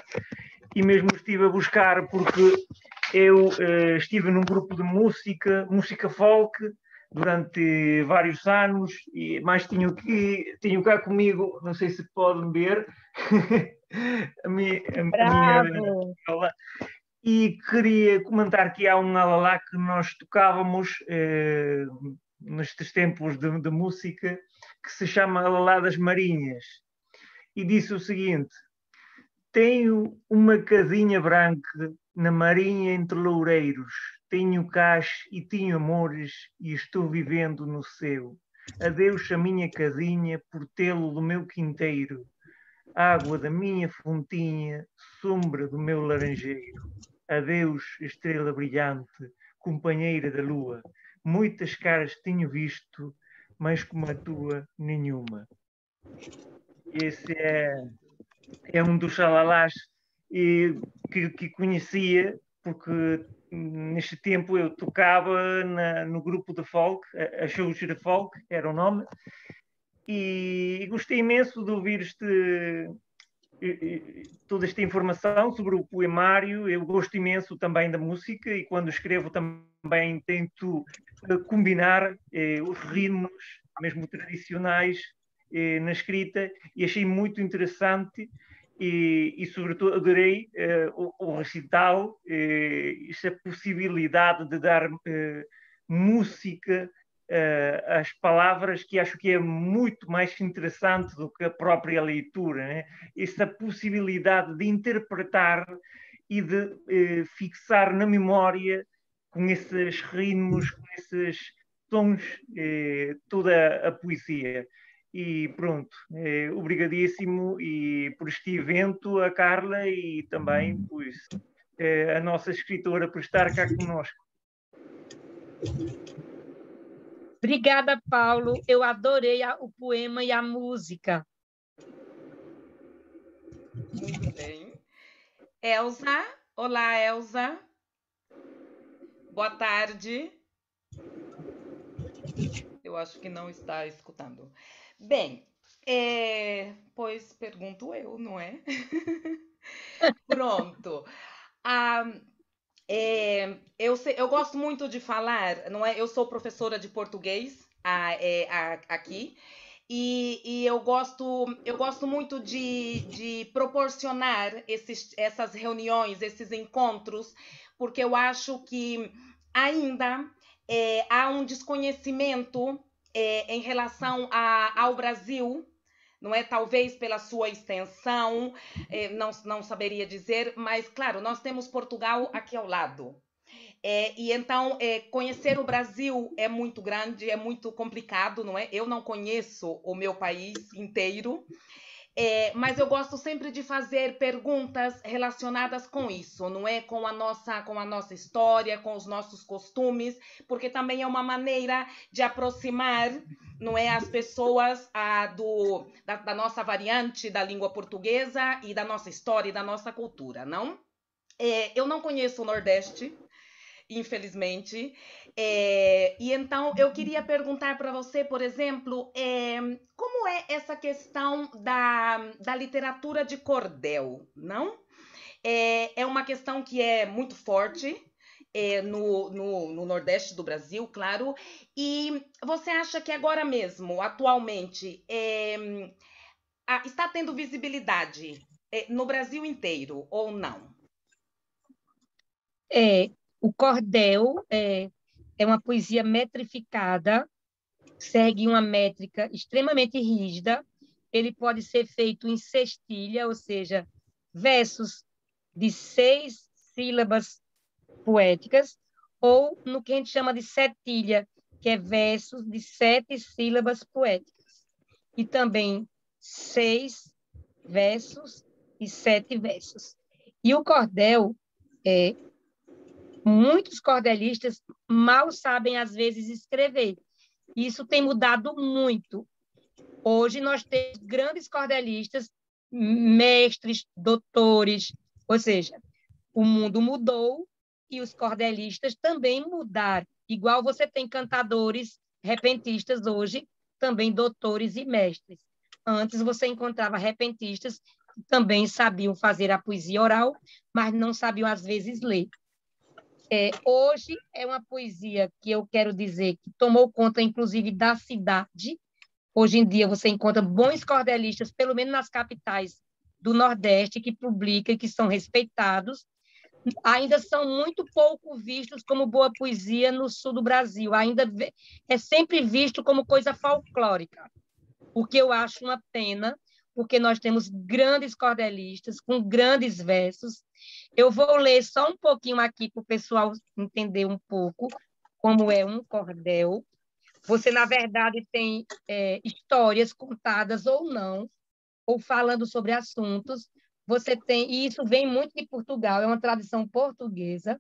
e mesmo estive a buscar, porque eu estive num grupo de música folk, durante vários anos, e mais tenho cá comigo, não sei se podem ver, a minha Bravo! aula, e queria comentar que há um alalá que nós tocávamos nestes tempos de música, que se chama Alalá das Marinhas, e disse o seguinte: tenho uma casinha branca na marinha entre loureiros, tenho cais e tenho amores e estou vivendo no céu. Adeus a minha casinha, portelo do meu quinteiro, água da minha fontinha, sombra do meu laranjeiro. Adeus, estrela brilhante, companheira da lua. Muitas caras tenho visto, mas como a tua, nenhuma. Esse é um dos xalalás que conhecia, porque neste tempo eu tocava no grupo de folk, a Xuxa Folk, era o nome, e gostei imenso de ouvir toda esta informação sobre o poemário. Eu gosto imenso também da música e quando escrevo também tento combinar os ritmos, mesmo tradicionais, na escrita, e achei muito interessante e sobretudo adorei o recital, esta possibilidade de dar música as palavras, que acho que é muito mais interessante do que a própria leitura, né? Essa possibilidade de interpretar e de fixar na memória, com esses ritmos, com esses tons, toda a poesia. E pronto, obrigadíssimo e por este evento, a Carla, e também pois, a nossa escritora por estar cá conosco. Obrigada, Paulo. Eu adorei o poema e a música. Muito bem. Elza, olá, Elza. Boa tarde. Eu acho que não está escutando. Bem, pois pergunto eu, não é? Pronto. Ah, eu gosto muito de falar, não é? Eu sou professora de português aqui. E eu gosto muito de proporcionar essas reuniões, esses encontros, porque eu acho que ainda há um desconhecimento em relação ao Brasil, não é? Talvez pela sua extensão, não saberia dizer, mas claro, nós temos Portugal aqui ao lado. E então, conhecer o Brasil é muito grande, é muito complicado, não é? Eu não conheço o meu país inteiro, mas eu gosto sempre de fazer perguntas relacionadas com isso, não é? Com a nossa história, com os nossos costumes, porque também é uma maneira de aproximar, não é, as pessoas da nossa variante da língua portuguesa e da nossa história e da nossa cultura, não? Eu não conheço o Nordeste, infelizmente. E então eu queria perguntar para você, por exemplo, como é essa questão da literatura de cordel, não? É uma questão que é muito forte. No Nordeste do Brasil, claro. E você acha que agora mesmo, atualmente, está tendo visibilidade no Brasil inteiro ou não? O cordel é uma poesia metrificada, segue uma métrica extremamente rígida. Ele pode ser feito em sextilha, ou seja, versos de 6 sílabas poéticas, ou no que a gente chama de setilha, que é versos de 7 sílabas poéticas. E também 6 versos e 7 versos. E o cordel Muitos cordelistas mal sabem, às vezes, escrever. Isso tem mudado muito. Hoje nós temos grandes cordelistas, mestres, doutores, ou seja, o mundo mudou e os cordelistas também mudaram. Igual você tem cantadores repentistas hoje, também doutores e mestres. Antes você encontrava repentistas que também sabiam fazer a poesia oral, mas não sabiam, às vezes, ler. Hoje é uma poesia que eu quero dizer que tomou conta, inclusive, da cidade. Hoje em dia você encontra bons cordelistas, pelo menos nas capitais do Nordeste, que publicam e que são respeitados. Ainda são muito pouco vistos como boa poesia no sul do Brasil. Ainda é sempre visto como coisa folclórica, o que eu acho uma pena, porque nós temos grandes cordelistas com grandes versos. Eu vou ler só um pouquinho aqui para o pessoal entender um pouco como é um cordel. Você, na verdade, tem histórias contadas ou não, ou falando sobre assuntos. Você tem, e isso vem muito de Portugal, é uma tradição portuguesa.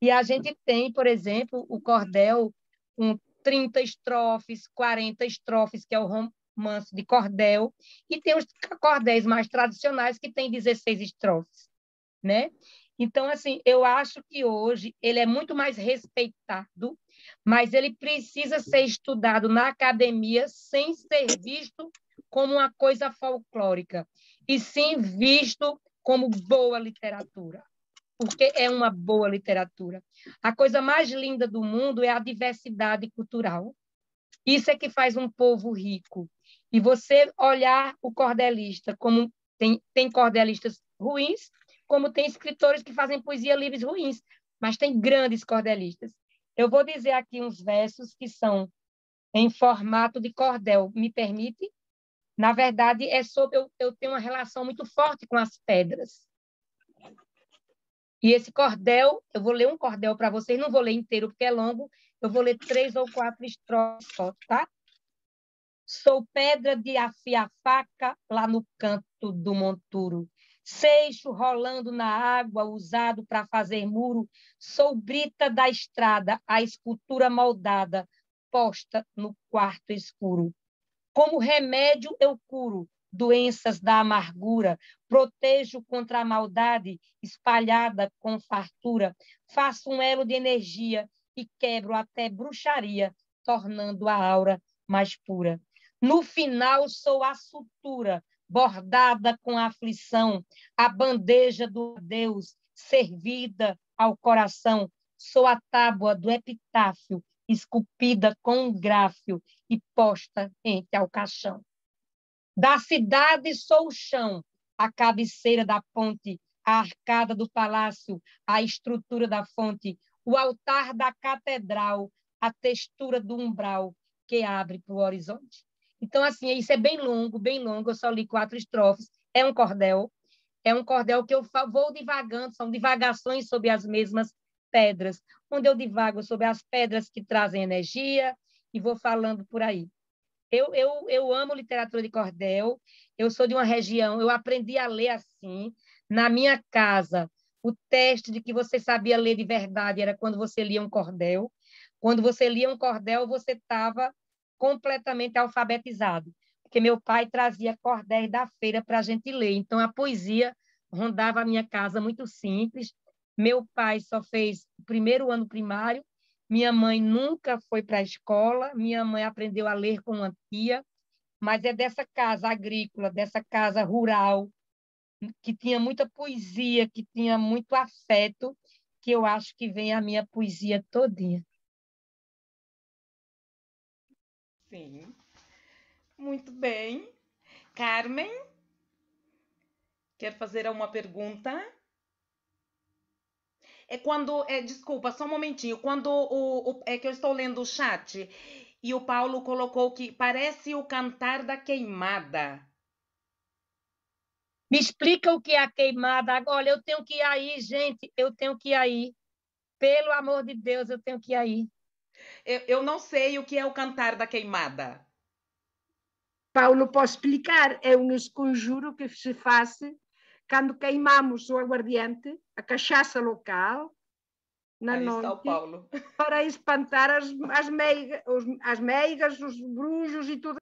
E a gente tem, por exemplo, o cordel com 30 estrofes, 40 estrofes, que é o romance de cordel, e tem os cordéis mais tradicionais que têm 16 estrofes, né? Então, assim, eu acho que hoje ele é muito mais respeitado, mas ele precisa ser estudado na academia sem ser visto como uma coisa folclórica, e sim visto como boa literatura, porque é uma boa literatura. A coisa mais linda do mundo é a diversidade cultural. Isso é que faz um povo rico. E você olhar o cordelista como tem cordelistas ruins, como tem escritores que fazem poesia livres ruins, mas tem grandes cordelistas. Eu vou dizer aqui uns versos que são em formato de cordel. Me permite? Na verdade, eu tenho uma relação muito forte com as pedras. E esse cordel, eu vou ler um cordel para vocês, não vou ler inteiro porque é longo, eu vou ler 3 ou 4 estrofes só, tá? Sou pedra de afiar faca lá no canto do monturo. Seixo rolando na água, usado para fazer muro. Sou brita da estrada, a escultura moldada, posta no quarto escuro. Como remédio eu curo doenças da amargura, protejo contra a maldade espalhada com fartura, faço um elo de energia e quebro até bruxaria, tornando a aura mais pura. No final sou a sutura, bordada com aflição, a bandeja do Deus, servida ao coração, sou a tábua do epitáfio, esculpida com um gráfio e posta entre ao caixão. Da cidade sou o chão, a cabeceira da ponte, a arcada do palácio, a estrutura da fonte, o altar da catedral, a textura do umbral que abre para o horizonte. Então, assim, isso é bem longo, eu só li 4 estrofes, é um cordel que eu vou divagando, são divagações sobre as mesmas pedras, onde eu divago sobre as pedras que trazem energia e vou falando por aí. Eu amo literatura de cordel, eu sou de uma região, eu aprendi a ler assim. Na minha casa, o teste de que você sabia ler de verdade era quando você lia um cordel. Quando você lia um cordel, você estava completamente alfabetizado, porque meu pai trazia cordéis da feira para a gente ler. Então, a poesia rondava a minha casa muito simples. Meu pai só fez o primeiro ano primário, minha mãe nunca foi para a escola, minha mãe aprendeu a ler com uma tia, mas é dessa casa agrícola, dessa casa rural, que tinha muita poesia, que tinha muito afeto, que eu acho que vem a minha poesia todinha. Sim, muito bem. Carmen, quer fazer uma pergunta? Desculpa, só um momentinho. É que eu estou lendo o chat e o Paulo colocou que parece o Cantar da Queimada. Me explica o que é a queimada. Agora, eu tenho que ir aí, gente, eu tenho que ir aí. Pelo amor de Deus, eu tenho que ir aí. Eu não sei o que é o Cantar da Queimada. Paulo, posso explicar? É um esconjuro que se faz quando queimamos o aguardiente, a cachaça local, na Aí noite, está o Paulo. para espantar as meigas, os brujos e tudo.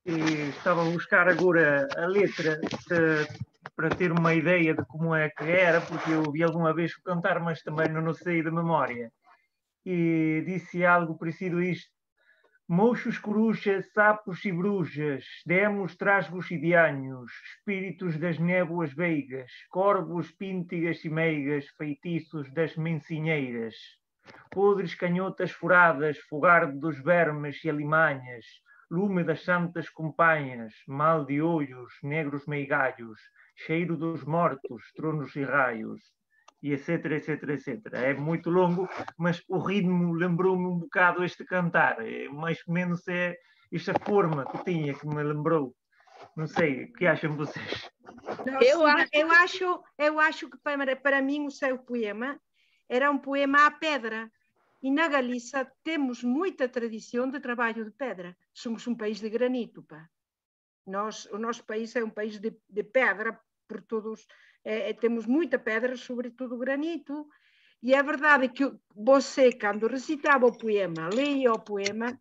E estava a buscar agora a letra para ter uma ideia de como é que era, porque eu ouvi alguma vez cantar, mas também não sei da memória. E disse algo parecido a isto: mochos, corujas, sapos e brujas, demos, trasgos e dianhos, espíritos das névoas veigas, corvos, píntigas e meigas, feitiços das mencinheiras, podres canhotas furadas, fogardo dos vermes e alimanhas, lume das santas companhas, mal de olhos, negros meigalhos, cheiro dos mortos, tronos e raios, e etc, etc, etc. É muito longo, mas o ritmo lembrou-me um bocado este cantar. Mais ou menos é esta forma que tinha, que me lembrou. Não sei, o que acham vocês? Não, Eu Cida, acho eu acho que para mim o seu poema era um poema à pedra. E na Galiza temos muita tradição de trabalho de pedra. Somos um país de granito, pá. O nosso país é um país de pedra, por todos, temos muita pedra, sobretudo granito. E é verdade que você, quando recitava o poema, lia o poema,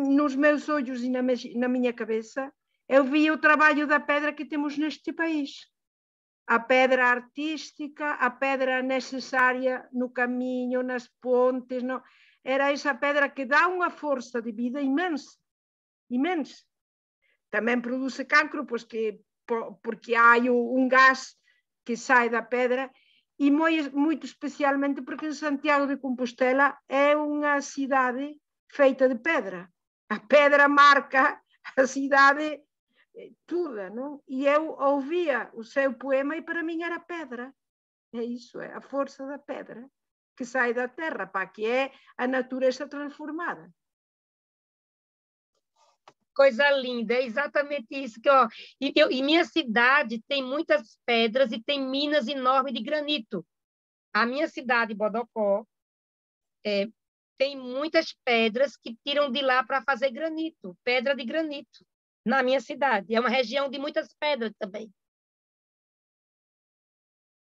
nos meus olhos e na minha cabeça, eu via o trabalho da pedra que temos neste país. A pedra artística, a pedra necessária no caminho, nas pontes. Era essa pedra que dá uma força de vida imensa. Imensa. Também produz cancro, porque há um gás que sai da pedra, e muito especialmente porque em Santiago de Compostela é uma cidade feita de pedra. A pedra marca a cidade toda, não? E eu ouvia o seu poema e para mim era pedra. É isso, é a força da pedra que sai da terra, pá, que é a natureza transformada. coisa linda, é exatamente isso que e minha cidade tem muitas pedras e tem minas enormes de granito. A minha cidade, Bodocó, tem muitas pedras que tiram de lá para fazer granito, pedra de granito, na minha cidade. É uma região de muitas pedras também.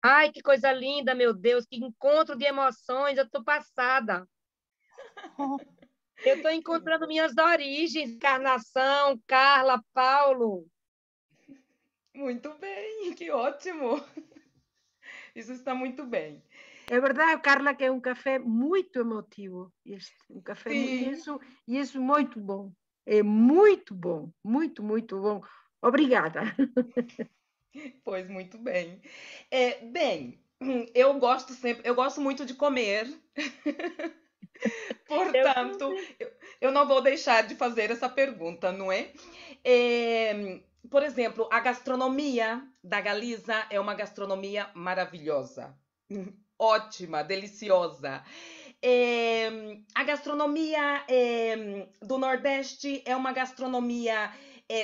Ai, que coisa linda, meu Deus, que encontro de emoções, eu estou passada. Eu estou encontrando minhas origens, Encarnação, Carla, Paulo. Muito bem, que ótimo. Isso está muito bem. É verdade, Carla, que é um café muito emotivo. Um café Sim. isso muito bom. É muito bom, muito, muito bom. Obrigada. Pois muito bem. Bem, eu gosto muito de comer. Eu Portanto, também. eu não vou deixar de fazer essa pergunta, não é? Por exemplo, a gastronomia da Galiza é uma gastronomia maravilhosa, ótima, deliciosa. A gastronomia do Nordeste é uma gastronomia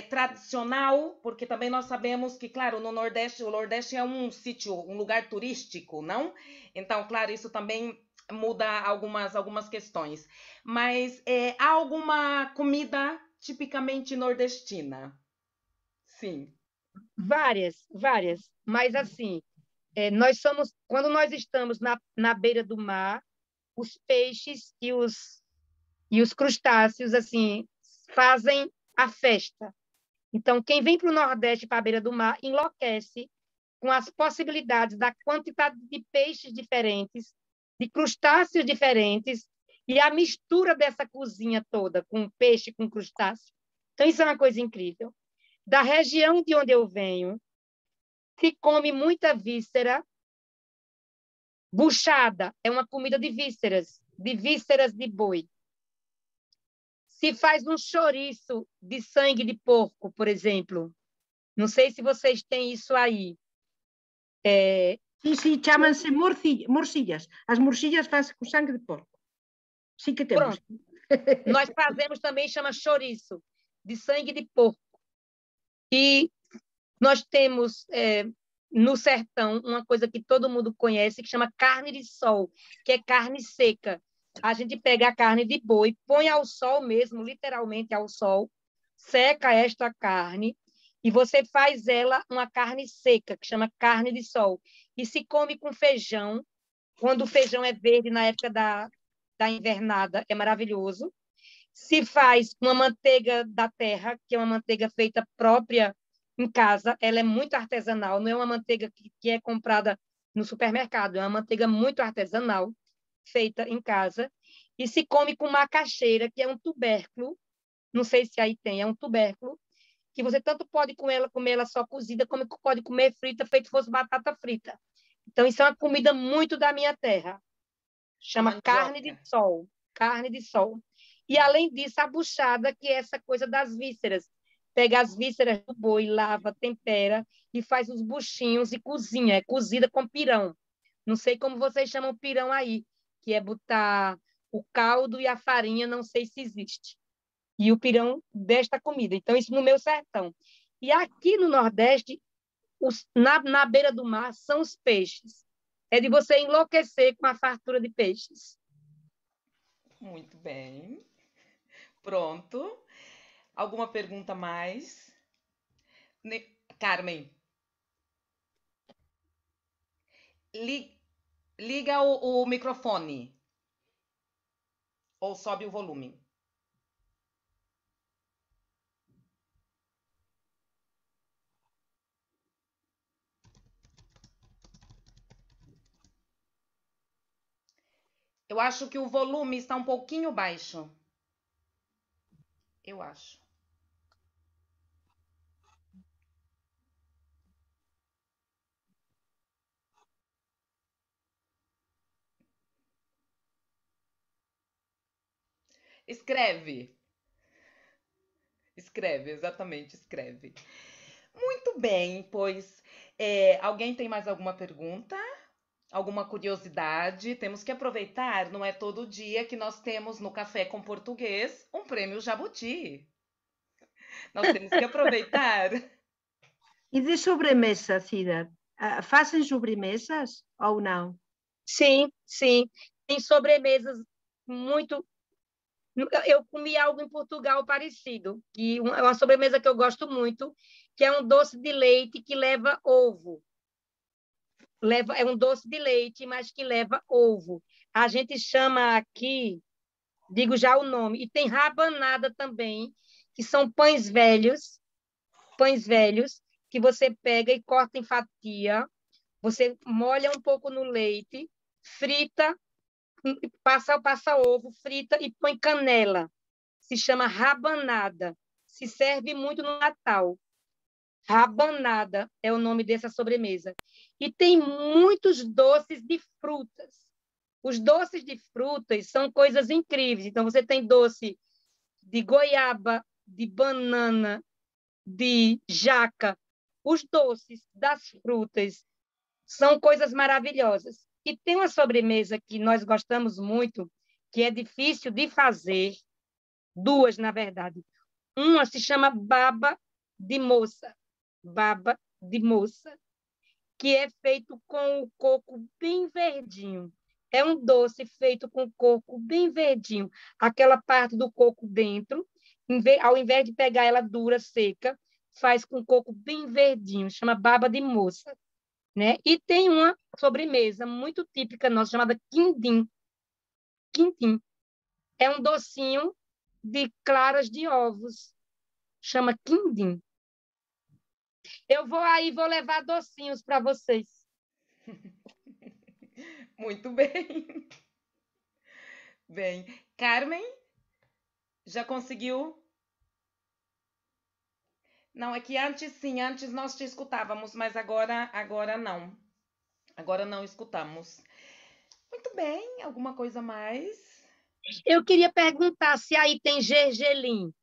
tradicional, porque também nós sabemos que, claro, no Nordeste, o Nordeste é um sítio, um lugar turístico, não? Então, claro, isso também muda algumas questões. Mas há alguma comida tipicamente nordestina? Sim. Várias, várias. Mas, assim, quando nós estamos na beira do mar, os peixes e os crustáceos, assim, fazem a festa. Então, quem vem para o Nordeste, para a beira do mar, enlouquece com as possibilidades da quantidade de peixes diferentes, de crustáceos diferentes, e a mistura dessa cozinha toda, com peixe, com crustáceo. Então, isso é uma coisa incrível. Da região de onde eu venho, se come muita víscera. Buchada é uma comida de vísceras de boi. Se faz um chouriço de sangue de porco, por exemplo. Não sei se vocês têm isso aí. Sim, chamam-se morcilhas. As morcilhas fazem com sangue de porco. Sim que temos. Pronto. Nós fazemos também, chama chouriço, de sangue de porco. E nós temos no sertão uma coisa que todo mundo conhece, que chama carne de sol, que é carne seca. A gente pega a carne de boi, põe ao sol mesmo, literalmente ao sol, seca esta carne e você faz ela uma carne seca, que chama carne de sol, e se come com feijão, quando o feijão é verde na época da invernada, é maravilhoso. Se faz uma manteiga da terra, que é uma manteiga feita própria em casa, ela é muito artesanal, não é uma manteiga que é comprada no supermercado, é uma manteiga muito artesanal, feita em casa, e se come com macaxeira, que é um tubérculo, não sei se aí tem, é um tubérculo, que você tanto pode comer ela só cozida, como pode comer frita, feito fosse batata frita. Então, isso é uma comida muito da minha terra. Chama carne de sol. Carne de sol. E, além disso, a buchada, que é essa coisa das vísceras. Pega as vísceras do boi, lava, tempera e faz os buchinhos e cozinha. É cozida com pirão. Não sei como vocês chamam pirão aí, que é botar o caldo e a farinha, não sei se existe. E o pirão desta comida. Então, isso no meu sertão. E aqui no Nordeste, na beira do mar, são os peixes. É de você enlouquecer com a fartura de peixes. Muito bem. Pronto. Alguma pergunta mais? Carmen. Liga o microfone. Ou sobe o volume. Eu acho que o volume está um pouquinho baixo. Eu acho. Escreve. Escreve, exatamente, escreve. Muito bem, pois alguém tem mais alguma pergunta? Alguma curiosidade? Temos que aproveitar, não é todo dia que nós temos no Café com Português um prêmio Jabuti. Nós temos que aproveitar. E de sobremesa, Cida? Fazem sobremesas ou não? Sim, sim. Tem sobremesas muito... Eu comi algo em Portugal parecido, que é uma sobremesa que eu gosto muito, que é um doce de leite que leva ovo. É um doce de leite, mas que leva ovo. A gente chama aqui, digo já o nome, e tem rabanada também, que são pães velhos, que você pega e corta em fatia, você molha um pouco no leite, frita, passa ovo, frita e põe canela. Se chama rabanada. Se serve muito no Natal. Rabanada é o nome dessa sobremesa. E tem muitos doces de frutas. Os doces de frutas são coisas incríveis. Então, você tem doce de goiaba, de banana, de jaca. Os doces das frutas são coisas maravilhosas. E tem uma sobremesa que nós gostamos muito, que é difícil de fazer, duas, na verdade. Uma se chama baba de moça, que é feito com o coco bem verdinho. É um doce feito com coco bem verdinho. Aquela parte do coco dentro, ao invés de pegar ela dura, seca, faz com coco bem verdinho, chama baba de moça. Né? E tem uma sobremesa muito típica nossa, chamada quindim. Quindim. É um docinho de claras de ovos. Chama quindim. Eu vou levar docinhos para vocês. Muito bem. Bem, Carmen, já conseguiu? Não, é que antes sim, antes nós te escutávamos, mas agora não. Agora não escutamos. Muito bem, alguma coisa mais? Eu queria perguntar se aí tem gergelim.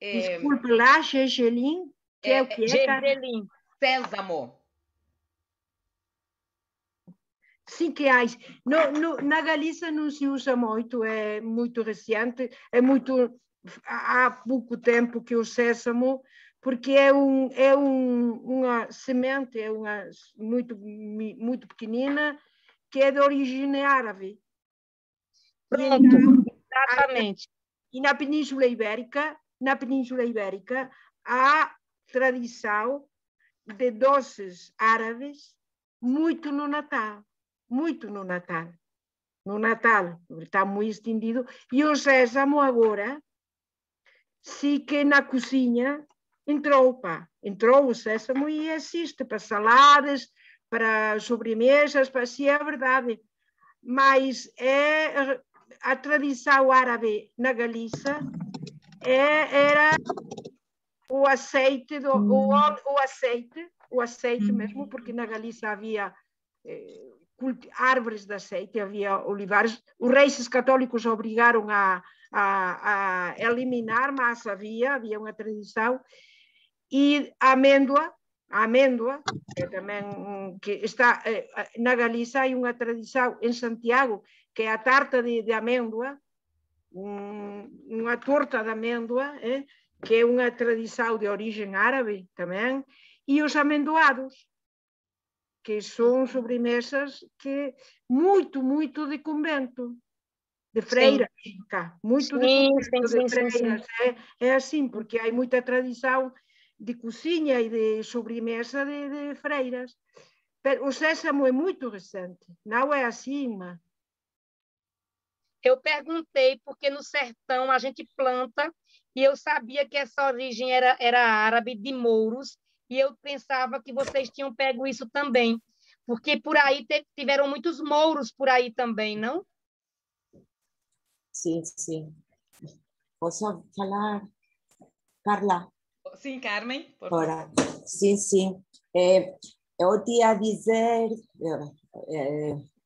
Desculpe lá, gergelim, que é o que é, cara? Gergelim. Sésamo. Sim, que há. Na Galícia não se usa muito, é muito recente, há pouco tempo que o sésamo, porque é uma semente, muito pequenina, que é de origem árabe. Pronto, exatamente. E na Península Ibérica há tradição de doces árabes muito no Natal. Muito no Natal. No Natal, está muito estendido. E o sésamo agora, sim que na cozinha entrou, pá. Entrou o sésamo e existe para saladas, para sobremesas, para si é verdade. Mas a tradição árabe na Galícia era o azeite, o azeite mesmo, porque na Galícia havia árvores de azeite, havia olivares. Os reis católicos obrigaram a eliminar, mas havia uma tradição. E a amêndoa, que também que está na Galícia, há uma tradição em Santiago, que é a tarta de amêndoa, uma torta de amêndoa, que é uma tradição de origem árabe também, e os amendoados, que são sobremesas que muito de convento, de freiras, tá? Muito de convento, de freiras. É assim, porque há muita tradição de cozinha e de sobremesa de freiras. O sésamo é muito recente, não é assim, mas... Eu perguntei porque no sertão a gente planta e eu sabia que essa origem era árabe, de mouros, e eu pensava que vocês tinham pego isso também, porque por aí tiveram muitos mouros por aí também, não? Sim, sim. Posso falar, Carla? Sim, Carmen, por favor. Ora, sim. Eu te ia dizer,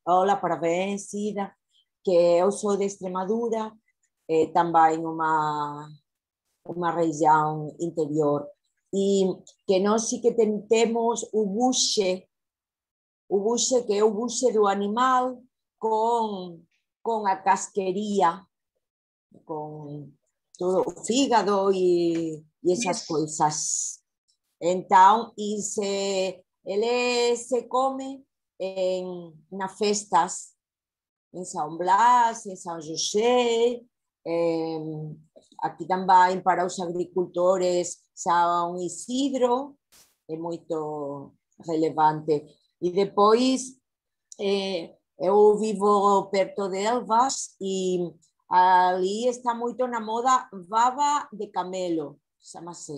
olá, parabéns, Cida, que eu sou de Extremadura, também uma região interior, e que nós sí que temos o buxe, que é o buxe do animal com a casquería, com todo o fígado e essas coisas. Então, ele se come nas festas, em São Blas, em São José, aqui também para os agricultores São Isidro, é muito relevante. E depois, eu vivo perto de Elvas e ali está muito na moda baba de camelo, chama-se.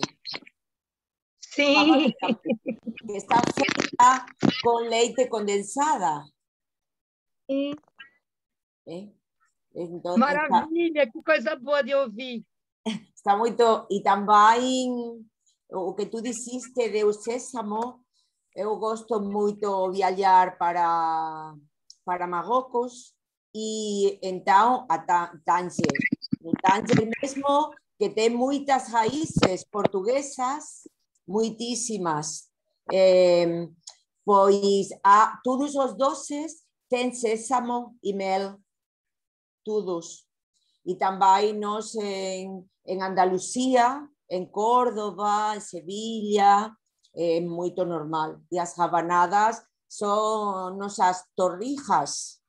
Sim. Que está feita com leite condensada. Sim. Então, maravilha, que coisa boa de ouvir. Está muito... E também o que tu disseste de o sésamo, eu gosto muito de viajar para Marrocos e então a Tanger. O Tanger mesmo, que tem muitas raízes portuguesas, muitíssimas. Pois todos os doces têm sésamo e mel, todos. E também nós em Andalucía, em Córdoba, em Sevilha, é muito normal. E as rabanadas são nossas torrijas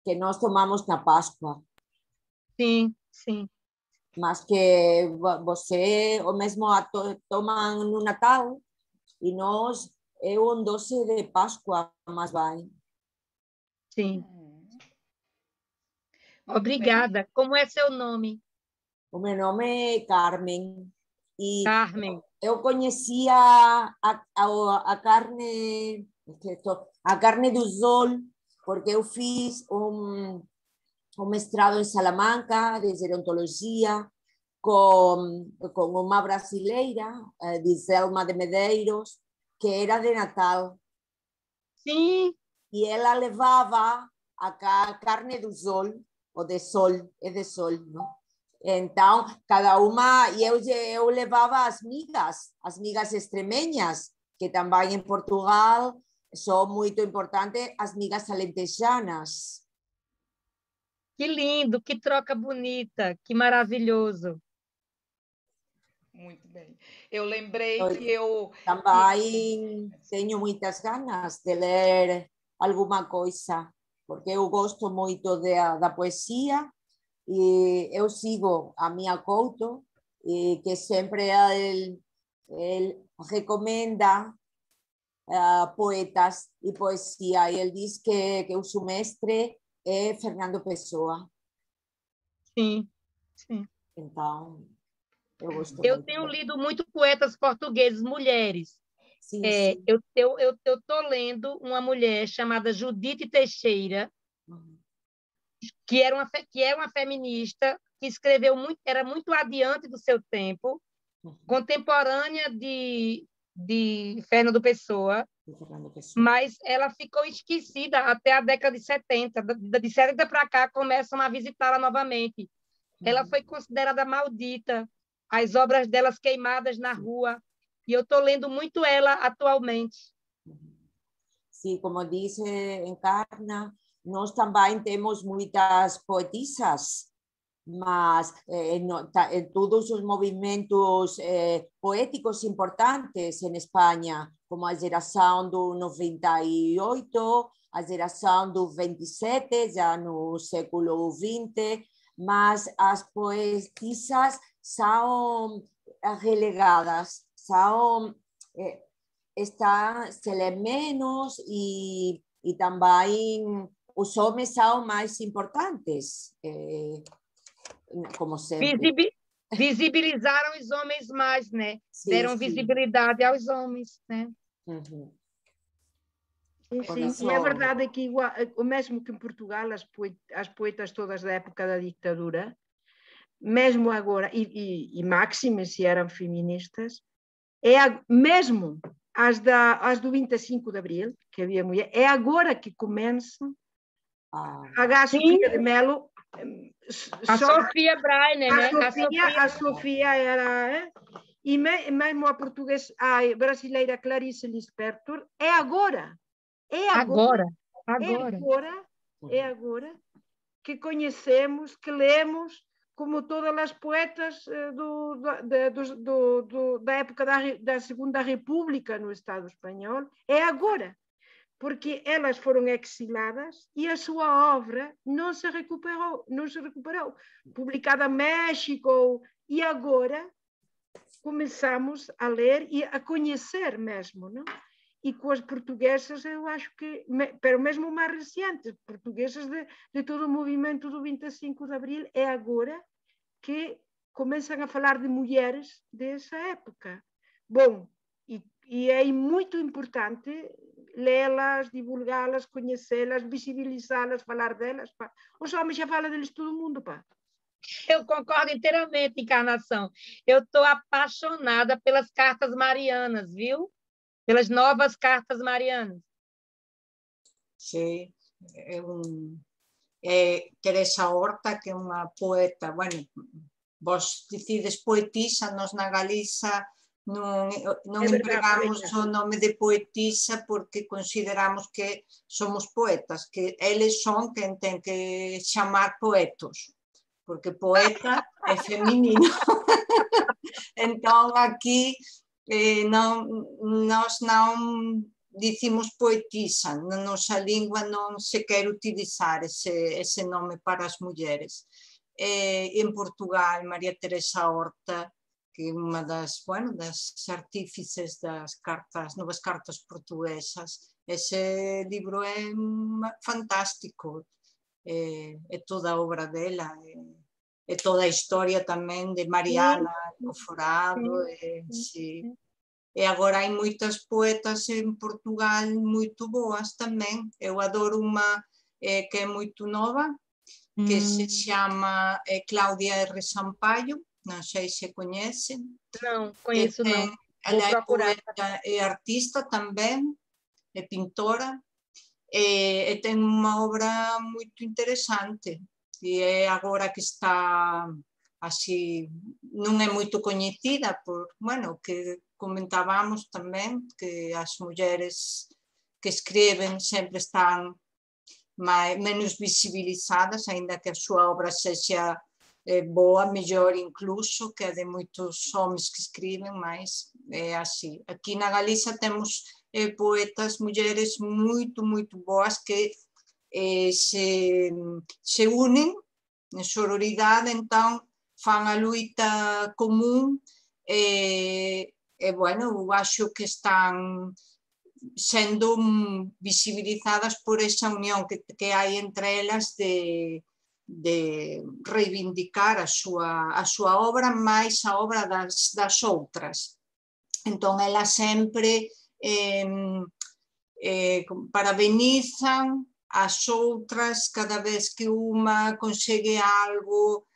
que nós tomamos na Páscoa. Sim. Mas que você ou mesmo tomam no Natal e nós é um doce de Páscoa, mas vai. Sim. Obrigada. Como é seu nome? O meu nome é Carmen. E Carmen. eu conhecia a carne do sol, porque eu fiz um mestrado em Salamanca de gerontologia com uma brasileira, Diselma de Medeiros, que era de Natal. Sim. E ela levava a carne do sol, ou de sol, é de sol, não? Então, cada uma, e eu levava as migas extremenhas, que também em Portugal são muito importantes, as migas alentejanas. Que lindo, que troca bonita, que maravilhoso. Muito bem. Eu lembrei que eu... Também tenho muitas ganas de ler alguma coisa, porque eu gosto muito da poesia E eu sigo a Mia Couto, que sempre ele recomenda poetas e poesia, e ele diz que o seu mestre é Fernando Pessoa. Sim, sim. Então, eu gosto Eu muito. tenho lido muito poetas portugueses, mulheres. Sim, sim. Eu estou lendo uma mulher chamada Judite Teixeira, que é uma feminista, que escreveu muito, era muito adiante do seu tempo, contemporânea de Fernando Pessoa, mas ela ficou esquecida até a década de 70. De 70 para cá, começam a visitá-la novamente. Ela foi considerada maldita, as obras delas queimadas na rua, e eu estou lendo muito ela atualmente. Sim, como disse Encarna, nós também temos muitas poetisas, mas en todos os movimentos poéticos importantes en España, como a geração do 98, a geração do 27, já no século XX, mas as poetisas são relegadas, se lê menos e também os homens são mais importantes, como sempre. Visibilizaram os homens mais, né? Sim, deram sim. visibilidade aos homens, né? Uhum. Sim, e a verdade é que, igual, o mesmo que em Portugal, as poetas todas da época da ditadura, mesmo agora, e máximas se eram feministas, mesmo as do 25 de Abril, que havia mulher, é agora que começam a Sofia de Mello. A Sofia Braine, né? A Sofia era... E mesmo a portuguesa, a brasileira Clarice Lispector, é agora. É agora que conhecemos, que lemos, como todas as poetas da época da Segunda República no Estado espanhol, é agora, porque elas foram exiladas e a sua obra não se recuperou, publicada no México, e agora começamos a ler e a conhecer mesmo, não? E com as portuguesas, eu acho que, pero mesmo mais recentes, portuguesas de todo o movimento do 25 de Abril, é agora que começam a falar de mulheres dessa época. Bom, e é muito importante lê-las, divulgá-las, conhecê-las, visibilizá-las, falar delas. Pá. Os homens já falam deles todo mundo, pá. Eu concordo inteiramente, Encarnação. Eu estou apaixonada pelas cartas marianas, viu? Pelas novas cartas marianas. Sim, Teresa Horta, que é uma poeta, bueno, vos decides poetisa, nós na Galiza non empregamos o nome de poetisa porque consideramos que somos poetas, que eles son quen ten que chamar poetos, porque poeta é feminino. Entón, aquí nós non dicimos poetisa, na nosa lingua non se quer utilizar ese nome para as mulleres. En Portugal, María Teresa Horta, que é unha das artífices das novas cartas portuguesas, ese libro é fantástico, é toda a obra dela, e toda a historia tamén de Mariana Coforado. E agora hai moitas poetas en Portugal moito boas tamén. Eu adoro unha que é moito nova, que se chama Cláudia R. Sampaio, non sei se coñecen. Non, coñezo non. Ela é poeta e artista tamén, é pintora, e ten unha obra moito interesante. E é agora que está así, non é moito coñecida, que comentábamos tamén que as mulleres que escreven sempre están menos visibilizadas, aínda que a súa obra sexa boa, mellor incluso que a de moitos homens que escriben, mas é así. Aquí na Galiza temos poetas mulleres moito, moito boas que se unen en sororidade, entón fan a luita común e bueno, eu acho que están sendo visibilizadas por esa unión que hai entre elas de reivindicar a súa obra máis a obra das outras. Entón, elas sempre parabenizan as outras cada vez que unha consegue algo,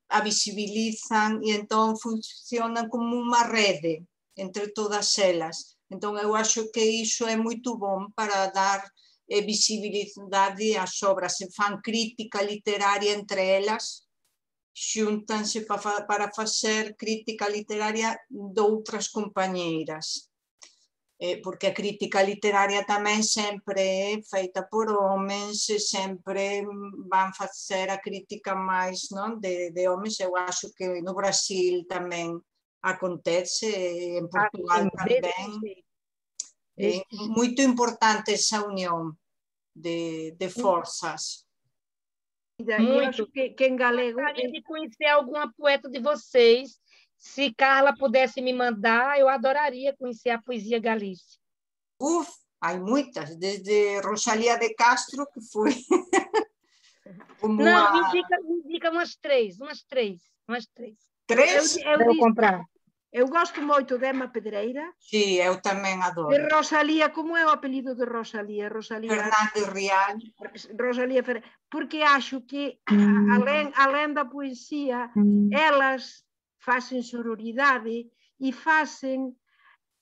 a visibilizan e entón funcionan como unha rede entre todas elas. Entón, eu acho que iso é moito bom para dar visibilidade ás obras. Se fan crítica literaria entre elas, xúntanse para facer crítica literaria de outras compañeiras. Porque a crítica literaria tamén sempre é feita por homens e sempre van facer a crítica máis de homens. Eu acho que no Brasil tamén acontece, en Portugal tamén. É moito importante esa unión de forzas. Eu acho que em galego... Eu gostaria de conhecer alguma poeta de vocês. Se Carla pudesse me mandar, eu adoraria conhecer a poesia galícia. Há muitas, desde Rosalía de Castro, que foi... Não, me indica umas três. Três? Eu vou comprar. Eu gosto moito de Emma Pedreira. Sim, eu também adoro. De Rosalía, como é o apelido de Rosalía? Fernando Real. Rosalía Ferreira. Porque acho que, além da poesia, elas fazem sororidade e fazem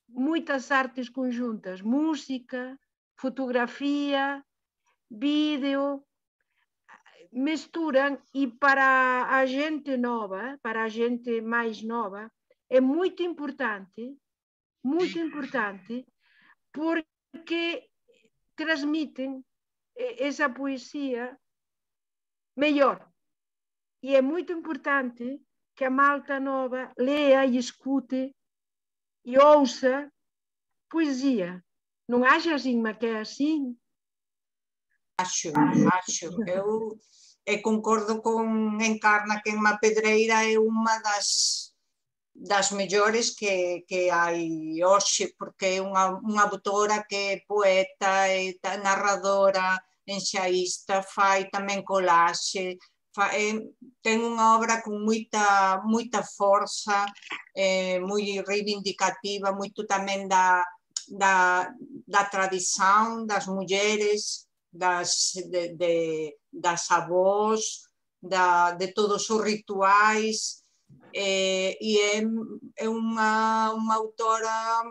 muitas artes conjuntas. Música, fotografia, vídeo, misturam e para a gente nova, para a gente mais nova, é muito importante, porque transmitem essa poesia melhor. E é muito importante que a malta nova leia e escute e ouça poesia. Não achas, Inma, que é assim? Acho. Eu concordo com Encarna que Emma Pedreira é uma das melhores que hai hoxe, porque é unha autora que é poeta, é narradora, ensaísta, fai tamén collage, ten unha obra con moita forza, moi reivindicativa, moito tamén da tradición das mulleres, das avós, de todos os rituais, e é unha autora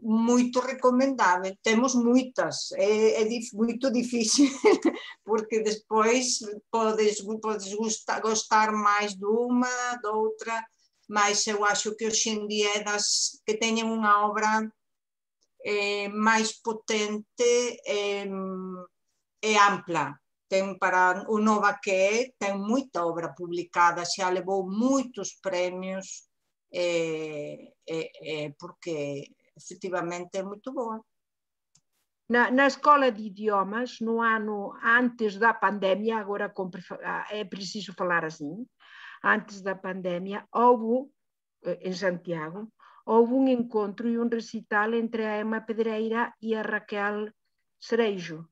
moito recomendável. Temos moitas, é moito difícil, porque despois podes gostar máis dunha, doutra, mas eu acho que hoxe en día é das que teñen unha obra máis potente e ampla. Ten para o nova que ten moita obra publicada, xa levou moitos premios, porque efectivamente é moito boa. Na escola de idiomas, no ano antes da pandemia, agora é preciso falar assim, antes da pandemia, houve, em Santiago, houve um encontro e um recital entre a Emma Pedreira e a Raquel Cereijo.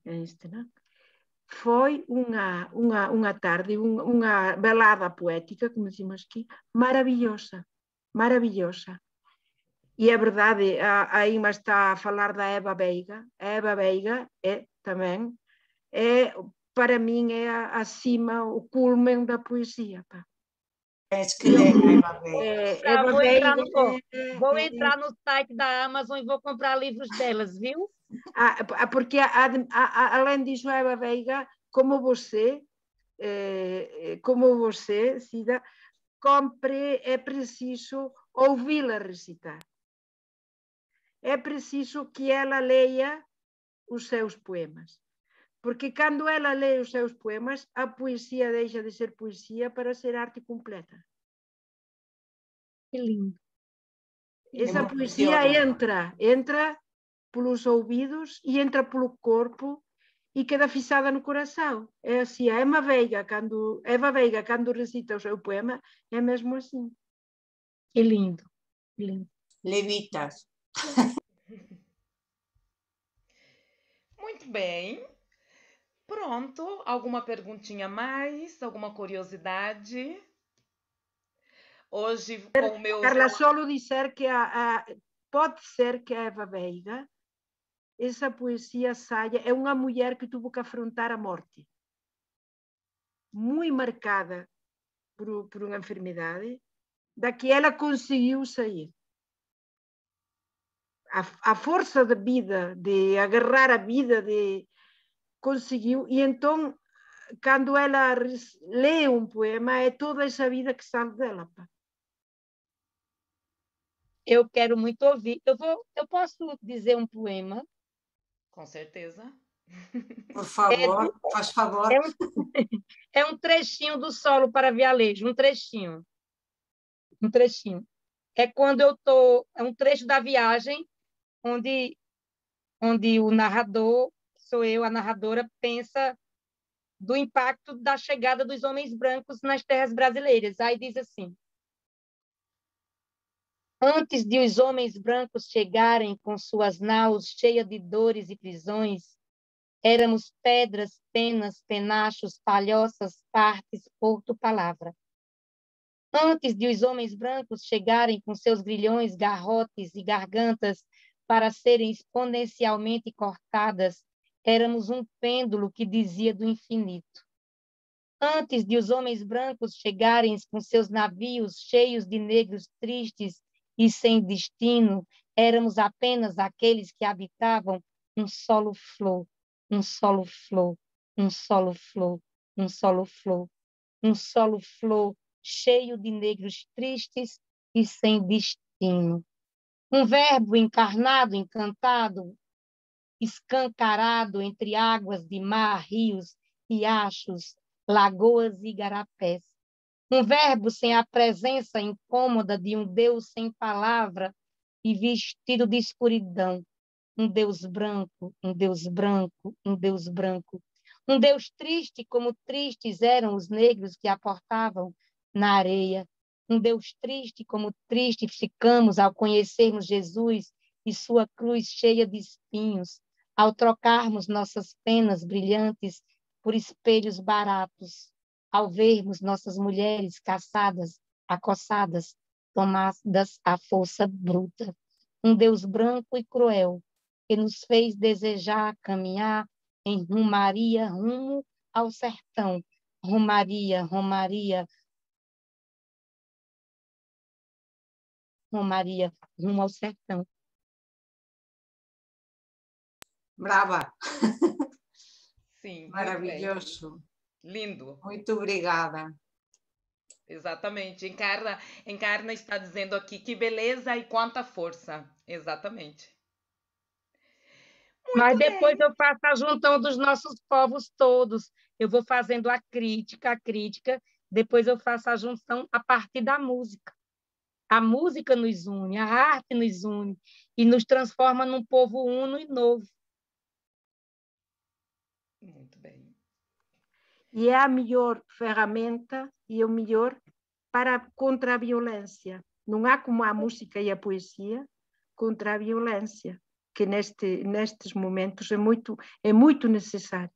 Foi uma tarde, uma velada poética, como dizemos aqui, maravilhosa. E é verdade, a Inma está a falar da Eva Veiga. A Eva Veiga também, para mim, é acima, o culmen da poesia. Vou entrar no site da Amazon e vou comprar livros delas, viu? Porque, além disso, a Eva Veiga, como você, Cida, é preciso ouvi-la recitar. É preciso que ela leia os seus poemas. Porque quando ela lê os seus poemas, a poesia deixa de ser poesia para ser arte completa. Que lindo. Essa poesia entra pelos ouvidos e entra pelo corpo e queda fixada no coração. É assim, a Eva Veiga, quando recita o seu poema, é mesmo assim. Que lindo, que lindo. Levitas. Muito bem. Pronto. Alguma perguntinha a mais? Alguma curiosidade? Hoje, com meus... Carla, só dizer que pode ser que a Eva Veiga, essa poesia saia, é uma mulher que teve que afrontar a morte. Muito marcada por uma enfermidade, da que ela conseguiu sair. A força da vida, de agarrar a vida, conseguiu. E então, quando ela lê um poema, é toda essa vida que sai dela. Eu quero muito ouvir. Eu posso dizer um poema? Com certeza. Por favor, faz favor. É um trechinho do Solo para Vialejo, um trechinho. Um trechinho. É quando eu tô, é um trecho da viagem onde o narrador, sou eu, a narradora, pensa do impacto da chegada dos homens brancos nas terras brasileiras. Aí diz assim: antes de os homens brancos chegarem com suas naus cheias de dores e prisões, éramos pedras, penas, penachos, palhoças, partes, porto, palavra. Antes de os homens brancos chegarem com seus grilhões, garrotes e gargantas para serem exponencialmente cortadas, éramos um pêndulo que dizia do infinito. Antes de os homens brancos chegarem com seus navios cheios de negros tristes e sem destino, éramos apenas aqueles que habitavam um solo flor, um solo flor, um solo flor, um solo flor, um solo flor cheio de negros tristes e sem destino. Um verbo encarnado, encantado, escancarado entre águas de mar, rios, riachos, lagoas e igarapés. Um verbo sem a presença incômoda de um Deus sem palavra e vestido de escuridão. Um Deus branco, um Deus branco, um Deus branco. Um Deus triste como tristes eram os negros que aportavam na areia. Um Deus triste como tristes ficamos ao conhecermos Jesus e sua cruz cheia de espinhos, ao trocarmos nossas penas brilhantes por espelhos baratos, ao vermos nossas mulheres caçadas, acossadas, tomadas à força bruta. Um Deus branco e cruel, que nos fez desejar caminhar em rumaria rumo ao sertão. Rumaria, rumaria, rumaria rumo ao sertão. Brava. Sim, Maravilhoso. Lindo. Muito obrigada. Exatamente. Encarna está dizendo aqui que beleza e quanta força. Exatamente. Mas depois eu faço a junção dos nossos povos todos. Eu vou fazendo a crítica, depois eu faço a junção a partir da música. A música nos une, a arte nos une e nos transforma num povo uno e novo. Muito bem. E é a melhor ferramenta e o melhor contra a violência. Não há como a música e a poesia contra a violência, que nestes momentos é muito necessária.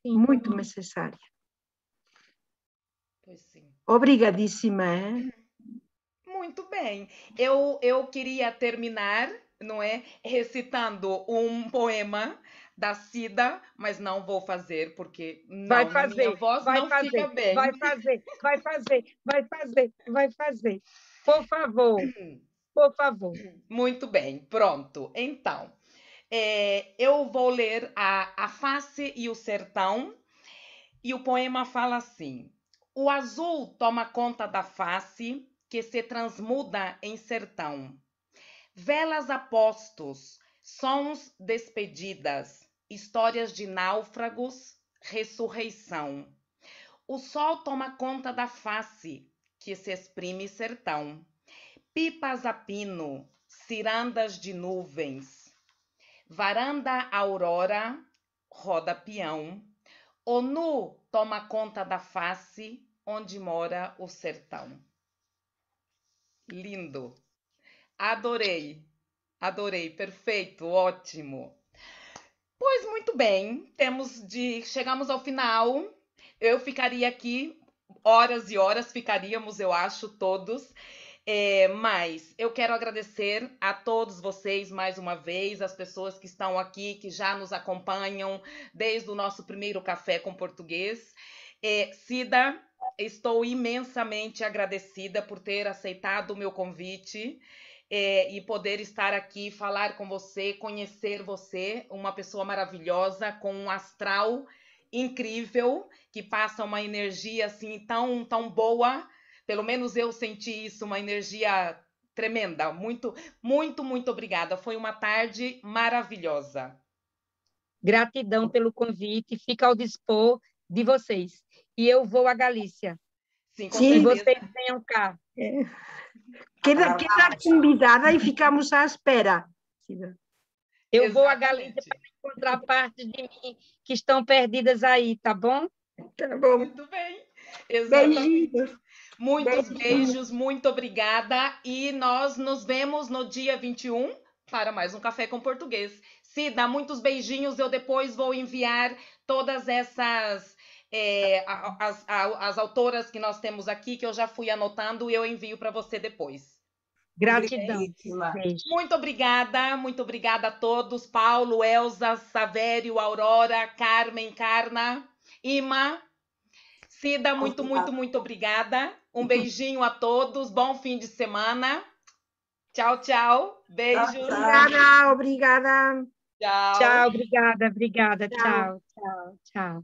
Sim. Muito necessária. Pois sim. Obrigadíssima. Hein? Muito bem. Eu queria terminar, não é, recitando um poema da Cida, mas não vou fazer porque na minha voz não fica bem. Vai fazer. Por favor. Muito bem, pronto. Então, eu vou ler a Face e o Sertão, e o poema fala assim: o azul toma conta da face, que se transmuda em sertão. Velas a postos, sons despedidas, histórias de náufragos, ressurreição. O sol toma conta da face, que se exprime sertão. Pipas a pino, cirandas de nuvens. Varanda aurora, roda peão. O nu toma conta da face onde mora o sertão. Lindo. Adorei. Adorei. Perfeito. Ótimo. Pois muito bem. Chegamos ao final. Eu ficaria aqui horas e horas, ficaríamos, eu acho, todos. Mas eu quero agradecer a todos vocês mais uma vez, as pessoas que estão aqui, que já nos acompanham desde o nosso primeiro Café com Português. Cida, estou imensamente agradecida por ter aceitado o meu convite e poder estar aqui, falar com você, conhecer você, uma pessoa maravilhosa, com um astral incrível, que passa uma energia assim tão, tão boa. Pelo menos eu senti isso, uma energia tremenda. Muito, muito, muito obrigada. Foi uma tarde maravilhosa. Gratidão pelo convite, fica ao dispor de vocês. E eu vou à Galícia. Sim, com Sim. E certeza. vocês venham cá. Queda convidada e ficamos à espera. Eu vou à Exatamente. Galícia para encontrar partes de mim que estão perdidas aí, tá bom? Tá bom. Muito bem. Exatamente. Beijinhos. Muitos beijos, muito obrigada. E nós nos vemos no dia 21 para mais um Café com Português. Cida, muitos beijinhos. Eu depois vou enviar todas essas as autoras que nós temos aqui, que eu já fui anotando, e eu envio para você depois. Gratidão. Obrigadíssima. Beijo. Muito obrigada a todos. Paulo, Elza, Savério, Aurora, Carmen, Carna, Ima. Cida, muito, muito, muito obrigada. Um beijinho a todos. Bom fim de semana. Tchau, tchau. Beijos. Obrigada, obrigada. Tchau. Tchau, obrigada. Tchau. Tchau.